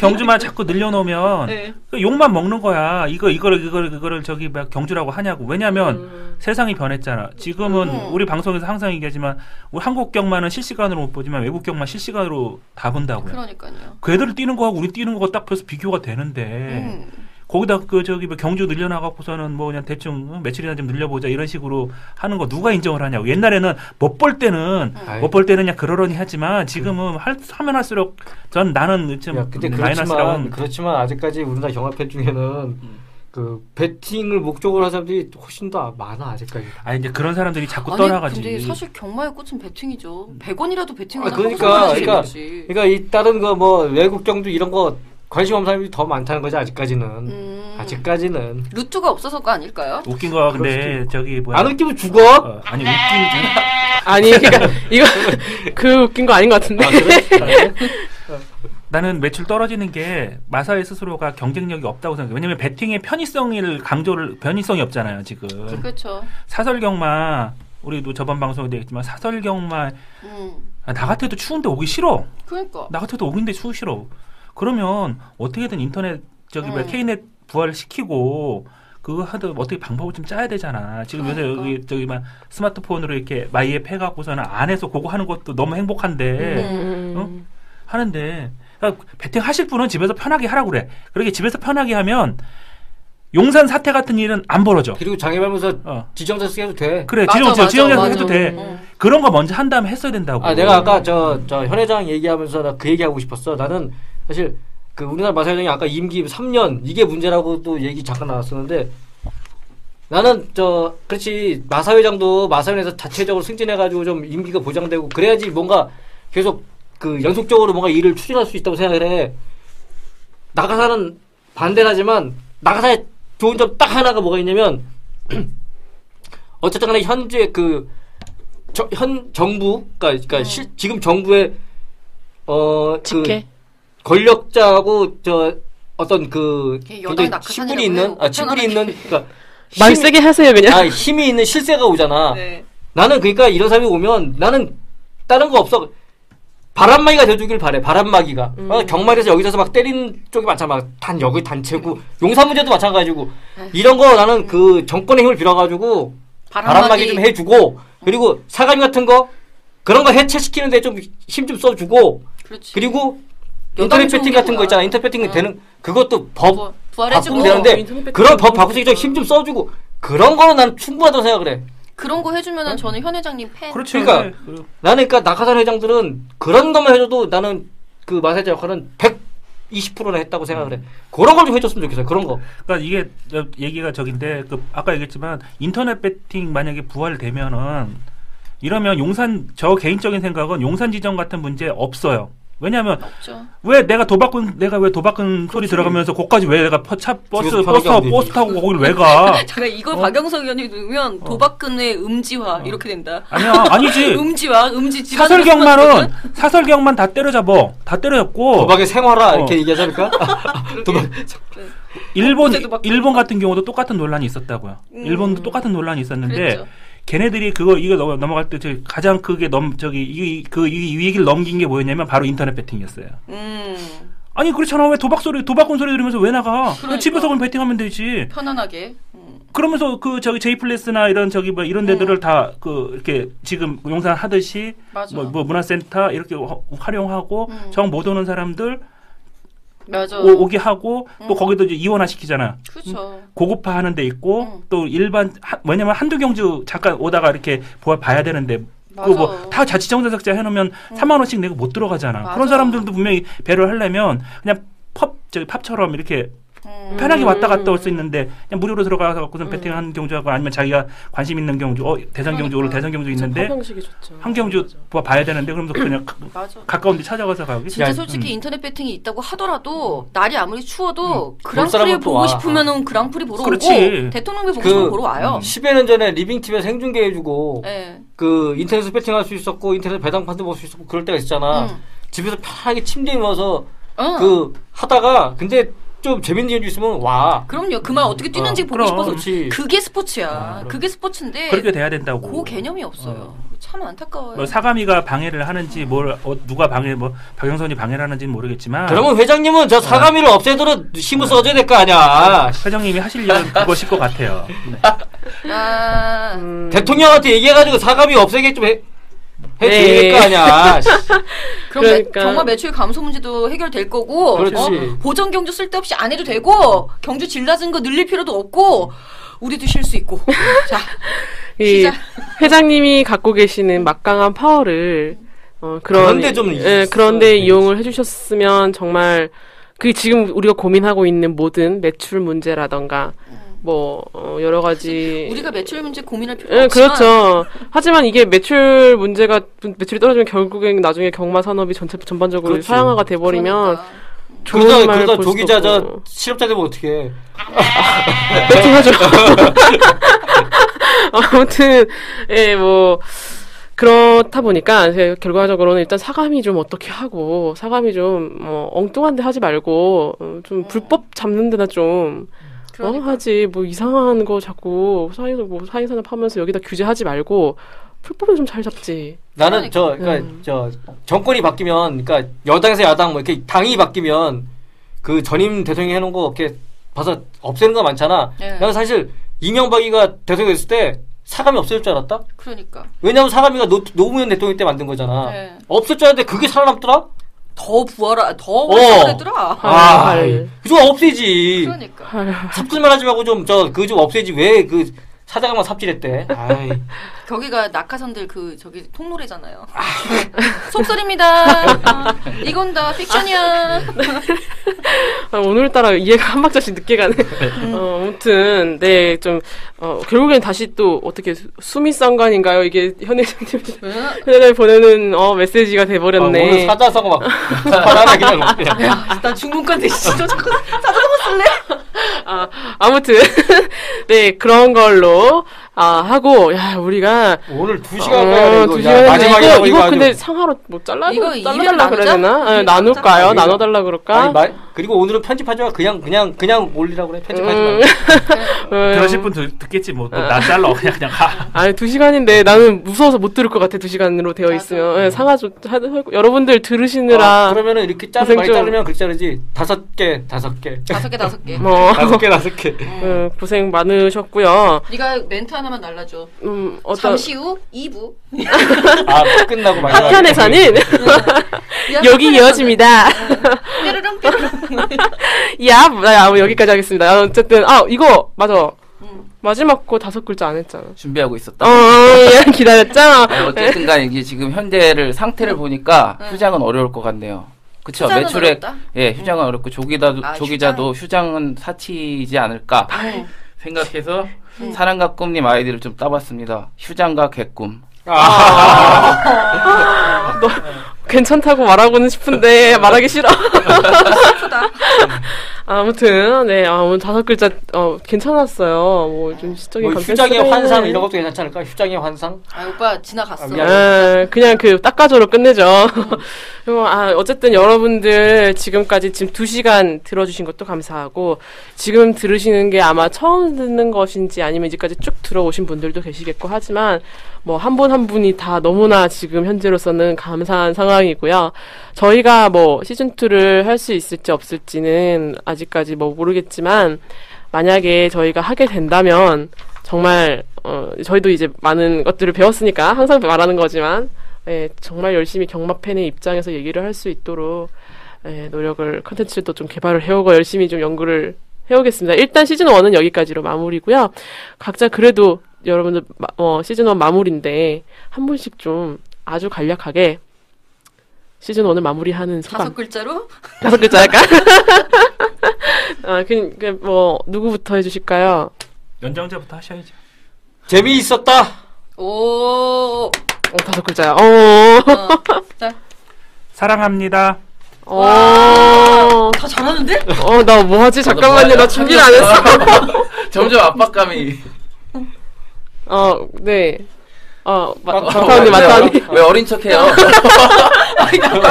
Speaker 5: 경주만 자꾸 늘려놓으면
Speaker 3: 네.
Speaker 5: 욕만 먹는 거야. 이거를 저기 막 경주라고 하냐고. 왜냐하면 세상이 변했잖아. 지금은 우리 방송에서 항상 얘기하지만 우리 한국 경마는 실시간으로 못 보지만 외국 경마 실시간으로 다 본다고요.
Speaker 3: 그러니까요.
Speaker 5: 그 애들 뛰는 거하고 우리 뛰는 거가 딱 벌써 비교가 되는데. 거기다 경주 늘려나가고서는 그냥 대충 며칠이나 좀 늘려보자 이런 식으로 하는 거 누가 인정을 하냐고. 옛날에는 못 볼 때는 그냥 그러려니 하지만 지금은 하면 할수록 나는 좀
Speaker 2: 근데
Speaker 5: 마이너스라고.
Speaker 2: 그렇지만 아직까지 우리나라 경마팬 중에는 그 배팅을 목적으로 하는 사람들이 훨씬 더 많아 아직까지.
Speaker 5: 이제 그런 사람들이 자꾸 떠나가지.
Speaker 3: 근데 사실 경마의 꽃은 배팅이죠. 100원이라도 배팅을
Speaker 2: 그러니까 이 다른 거 외국 경주 이런 거 관심 없는 사람이 더 많다는 거지 아직까지는. 아직까지는.
Speaker 3: 루트가 없어서가 아닐까요?
Speaker 5: 웃긴 거 근데 저기
Speaker 2: 안 웃기면 죽어?
Speaker 1: 그러니까 이거 그 웃긴 거 아닌 것 같은데.
Speaker 5: 나는 매출 떨어지는 게 마사회 스스로가 경쟁력이 없다고 생각해. 왜냐면 배팅의 편의성이 없잖아요 지금.
Speaker 3: 그렇죠.
Speaker 5: 사설경마 우리도 저번 방송에 얘기했지만 사설경마 나 같아도 추운데 오기 싫어.
Speaker 3: 그러니까.
Speaker 5: 나 같아도 오긴데 추우 싫어. 그러면 어떻게든 인터넷 K넷 부활시키고 그거 하도 어떻게 방법을 좀 짜야 되잖아. 지금 요새 막 스마트폰으로 이렇게 마이앱 해갖고서는 안에서 그거 하는 것도 너무 행복한데 하는데 배팅 하실 분은 집에서 편하게 하라고 그래. 그렇게 집에서 편하게 하면 용산 사태 같은 일은 안 벌어져.
Speaker 2: 그리고 장애발면서 지정자식 해도 돼.
Speaker 5: 그래, 지정자식 해도 돼. 그런 거 먼저 한 다음에 했어야 된다고.
Speaker 2: 내가 아까 현 회장 얘기하면서 나 그 얘기하고 싶었어. 나는 사실 그 우리나라 마사회장이 아까 임기 3년 이게 문제라고 또 얘기 잠깐 나왔었는데 나는 그렇지 마사회장도 마사회에서 자체적으로 승진해가지고 좀 임기가 보장되고 그래야지 뭔가 계속 그 연속적으로 뭔가 일을 추진할 수 있다고 생각을 해. 나가사는 반대를 하지만 나가사의 좋은 점 딱 하나가 뭐가 있냐면 어쨌든 간에 현재 현 정부 그러니까 지금 정부의
Speaker 1: 직계
Speaker 2: 권력자하고 어떤 굉장히 친분이 있는 그러니까
Speaker 1: 말 세게 하세요 그냥.
Speaker 2: 힘이 있는 실세가 오잖아.
Speaker 3: 네.
Speaker 2: 나는 그러니까 이런 사람이 오면 나는 다른 거 없어. 바람막이가 돼주길 바래. 바람막이가. 경마에서 여기저기서 막 때리는 쪽이 많잖아. 여기 단체고 용산 문제도 마찬가지고 이런 거 나는 그 정권의 힘을 빌어가지고 바람막이 좀 해주고 그리고 사감이 같은 거 그런 거 해체시키는데 좀 힘 좀 써주고
Speaker 3: 그렇지.
Speaker 2: 그리고 인터넷 배팅 같은 거 있잖아. 인터넷 배팅 되는 그것도 법 바꾸면 되는데 그런 법 바꾸기 좀 힘 좀 써주고 그런 거는 난 충분하다고 생각을 해.
Speaker 3: 그런 거 해주면은 저는 현 회장님 팬.
Speaker 5: 그렇죠.
Speaker 2: 그러니까 나는 낙하산 회장들은 그런 것만 해줘도 나는 그 마사회장 역할은 120%나 했다고 생각을 해. 그런 걸 좀 해줬으면 좋겠어요. 그런 거.
Speaker 5: 그러니까 이게 얘기가 저긴데 아까 얘기했지만 인터넷 배팅 만약에 부활되면은 이러면 용산 개인적인 생각은 용산 지정 같은 문제 없어요. 왜냐하면 왜 내가 왜 도박꾼 소리 들어가면서 거기까지 왜 내가 버스 타고 거길 왜 가?
Speaker 3: 잠깐 이거 박영석 의원이 들으면 도박꾼의 음지화 이렇게 된다.
Speaker 5: 아니지.
Speaker 3: 음지
Speaker 5: 사설경만 다 때려잡고
Speaker 2: 도박의 생활화 이렇게 얘기하자니까. 도박.
Speaker 5: 일본 같은 경우도 똑같은 논란이 있었다고요. 일본도 똑같은 논란이 있었는데.
Speaker 3: 그랬죠.
Speaker 5: 걔네들이 이거 넘어갈 때 가장 크게 이 위기를 넘긴 게 뭐였냐면 바로 인터넷 배팅이었어요. 아니 그렇잖아. 왜 도박꾼 소리 들으면서 왜 나가? 그러니까. 집에서 그럼 배팅하면 되지.
Speaker 3: 편안하게.
Speaker 2: 그러면서
Speaker 5: 제이플레스나 이런 데들을 다 이렇게 지금 용산 하듯이 문화센터 이렇게 활용하고 정 못 오는 사람들
Speaker 3: 맞아.
Speaker 5: 오게 하고 또 거기도 이제 이원화 시키잖아.
Speaker 3: 그렇죠.
Speaker 5: 고급화 하는 데 있고 또 일반 왜냐면 한두 경주 잠깐 오다가 이렇게 봐야 되는데 그거 뭐 다 자치정자석자 해놓으면 3만 원씩 내고 못 들어가잖아.
Speaker 3: 맞아.
Speaker 5: 그런 사람들도 분명히 배려를 하려면 그냥 팝처럼 이렇게 편하게 왔다 갔다 올 수 있는데 그냥 무료로 들어가서 무슨 배팅한 경주하고 아니면 자기가 관심 있는 경주 대선 경주 오늘 대선 경주 있는데 한 경주 봐야 되는데 그러면서 그냥 가까운 데 찾아가서 가기.
Speaker 3: 진짜 솔직히 인터넷 배팅이 있다고 하더라도 날이 아무리 추워도 그랑프리 보고 싶으면은 그랑프리 보러 오고 대통령배 보고 싶으면 보러 와요.
Speaker 2: 10여 년 전에 리빙TV에서 생중계해주고 그 인터넷에서 배팅할 수 있었고 인터넷 배당판도 볼 수 있었고 그럴 때가 있잖아. 집에서 편하게 침대에 누워서 그 하다가 근데 좀 재밌는 경주 있으면 와.
Speaker 3: 그럼요. 그 말 어떻게 뛰는지 보고 싶어서.
Speaker 2: 그렇지.
Speaker 3: 그게 스포츠야. 그게 스포츠인데.
Speaker 5: 그렇게 돼야 된다고.
Speaker 3: 그 개념이 없어요. 참 안타까워요.
Speaker 5: 뭐 사감이가 방해를 하는지 누가 박영선이 방해를 하는지는 모르겠지만.
Speaker 2: 그러면 회장님은 저 사감이를 없애도록 힘을 써줘야 될 거 아니야.
Speaker 5: 회장님이 하실 일은 그것일 것 같아요.
Speaker 2: 네. 대통령한테 얘기해가지고 사감이 없애게 좀 해줘야 될 거 아니야.
Speaker 3: 그럼 그러니까. 정말 매출 감소 문제도 해결될 거고 보전 경주 쓸데없이 안 해도 되고 경주 질 낮은 거 늘릴 필요도 없고 우리도 쉴 수 있고. 자,
Speaker 1: 이 회장님이 갖고 계시는 막강한 파워를 그런데 이용을 해주셨으면 정말 그 지금 우리가 고민하고 있는 모든 매출 문제라던가 여러 가지.
Speaker 3: 우리가 매출 문제 고민할 필요가 없지만.
Speaker 1: 그렇죠. 하지만 이게 매출이 떨어지면 결국엔 나중에 경마 산업이 전반적으로 사양화가 돼버리면.
Speaker 2: 그러다 조기자 실업자 되면 어떡해.
Speaker 1: 배팅하죠. 아무튼, 그렇다 보니까, 결과적으로는 일단 사감이 좀 어떻게 하고, 사감이 좀, 엉뚱한 데 하지 말고, 좀 불법 잡는 데나 좀, 하지. 이상한 거 자꾸 사회산업 하면서 여기다 규제하지 말고 풀법을 좀 잘 잡지.
Speaker 2: 나는 정권이 바뀌면, 그러니까 여당에서 야당 이렇게 당이 바뀌면 그 전임 대통령이 해놓은 거 이렇게 봐서 없애는 거 많잖아. 나는 사실 이명박이가 대통령 됐을 때 사감이 없어질 줄 알았다.
Speaker 3: 그러니까.
Speaker 2: 왜냐면 사감이가 노무현 대통령 때 만든 거잖아. 없을 줄 알았는데 그게 살아남더라.
Speaker 3: 더 활성화됐더라.
Speaker 2: 그거 없애지.
Speaker 3: 그러니까.
Speaker 2: 삽질만 하지 말고 좀 없애지. 왜 그 사장만 삽질했대.
Speaker 3: 거기가 낙하산들 통로래잖아요. 속설입니다. 이건 다 픽션이야.
Speaker 1: 오늘따라 이해가 한 박자씩 늦게 가네. 아무튼 결국엔 다시 또 어떻게 수미상관인가요? 이게 현회장님이 보내는 메시지가 돼버렸네.
Speaker 2: 오늘 사자성어 막 바나나 그냥
Speaker 3: 난 중문관 대신에 자꾸 사자성어 쓸래?
Speaker 1: 아무튼 그런 걸로 하고 우리가
Speaker 2: 오늘 2시간 가야
Speaker 1: 돼. 이거 근데 상하로 잘라달라 그래야 되나? 나눌까요? 나눠달라 그럴까?
Speaker 2: 그리고 오늘은 편집하지 마. 그냥 올리라고 그래. 편집하지 마.
Speaker 5: 그러실 분 듣겠지 나 잘라 그냥 가.
Speaker 1: 2시간인데 나는 무서워서 못 들을 것 같아. 2시간으로 되어 있으면 상하 좀 여러분들 들으시느라.
Speaker 2: 그러면은 이렇게 많이 자르면 그렇게 자르지. 5개. 5개.
Speaker 1: 고생 많으셨고요.
Speaker 3: 네가 멘트 하나만 날라줘. 잠시 후 2부.
Speaker 2: 끝나고 마지막에.
Speaker 1: 한편에서는 여기 이어집니다.
Speaker 3: 뾰로롱.
Speaker 1: 여기까지 하겠습니다. 어쨌든 이거 맞아. 마지막 거 5글자 안 했잖아.
Speaker 4: 준비하고 있었다.
Speaker 1: 기다렸죠?
Speaker 4: 어쨌든 간에 이게 지금 현재 상태를 보니까 휴장은 어려울 것 같네요. 그쵸. 매출액, 휴장은 어렵고, 조기자도 휴장은 사치이지 않을까 생각해서 사랑가꿈님 아이디를 좀 따봤습니다. 휴장과 개꿈.
Speaker 1: 너 괜찮다고 말하고는 싶은데 말하기 싫어.
Speaker 3: 슬프다.
Speaker 1: 아무튼 오늘 5글자 괜찮았어요. 좀 시적인
Speaker 2: 휴장의 환상 이런 것도 괜찮지 않을까? 휴장의 환상?
Speaker 3: 오빠 지나갔어.
Speaker 1: 그냥 닦아줘로 끝내죠. 어쨌든 여러분들 지금 2시간 들어주신 것도 감사하고 지금 들으시는 게 아마 처음 듣는 것인지 아니면 이제까지 쭉 들어오신 분들도 계시겠고 하지만 한 분 한 분이 다 너무나 지금 현재로서는 감사한 상황이고요. 저희가 시즌2를 할 수 있을지 없을지는 아직까지 모르겠지만 만약에 저희가 하게 된다면 정말 저희도 이제 많은 것들을 배웠으니까 항상 말하는 거지만 정말 열심히 경마팬의 입장에서 얘기를 할 수 있도록 네, 노력을 컨텐츠도 좀 개발을 해오고 열심히 좀 연구를 해오겠습니다. 일단 시즌 1은 여기까지로 마무리고요. 각자 그래도 여러분들 시즌 1 마무리인데 한 분씩 좀 아주 간략하게 시즌 1을 마무리하는 소감.
Speaker 3: 5글자로?
Speaker 1: 5글자 할까? 누구부터 해주실까요?
Speaker 5: 연장자부터 하셔야죠.
Speaker 2: 재미있었다.
Speaker 3: 오.
Speaker 1: 5글자야.
Speaker 3: 자.
Speaker 5: 사랑합니다.
Speaker 3: 다 잘하는데?
Speaker 1: 나 뭐하지? 잠깐만요. 나 준비를 안 했어.
Speaker 4: 점점 압박감이.
Speaker 1: 네. 마타 언니.
Speaker 4: 왜 어린 척해요?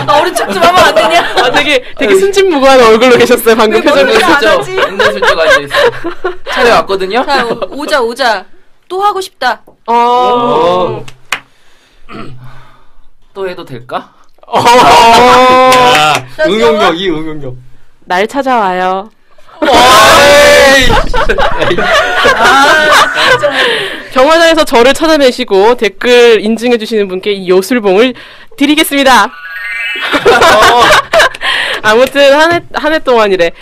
Speaker 3: 나 어린 척 좀 하면 안 되냐?
Speaker 1: 되게 순진무구한 얼굴로 계셨어요, 방금 표정이.
Speaker 4: 은근슬쩍 앉아있어. 차례 왔거든요?
Speaker 3: 자, 오자. 또 하고 싶다.
Speaker 4: 또 해도 될까?
Speaker 2: 응용력, 이 응용력.
Speaker 1: 날 찾아와요. 경화장에서 저를 찾아내시고 댓글 인증해주시는 분께 이 요술봉을 드리겠습니다. 아무튼 한 해 동안이래.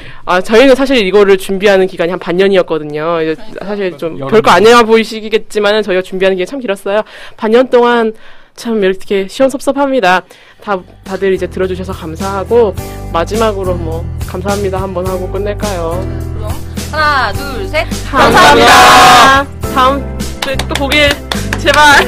Speaker 1: 저희는 사실 이거를 준비하는 기간이 한 반년이었거든요. 사실 좀 별거 아니야 보이시겠지만은 저희가 준비하는 기간이 참 길었어요. 반년 동안 참 이렇게 시원섭섭합니다. 다들 이제 들어주셔서 감사하고 마지막으로 감사합니다 한번 하고 끝낼까요?
Speaker 3: 그럼 하나, 둘, 셋.
Speaker 1: 감사합니다. 다음 또 보길 제발.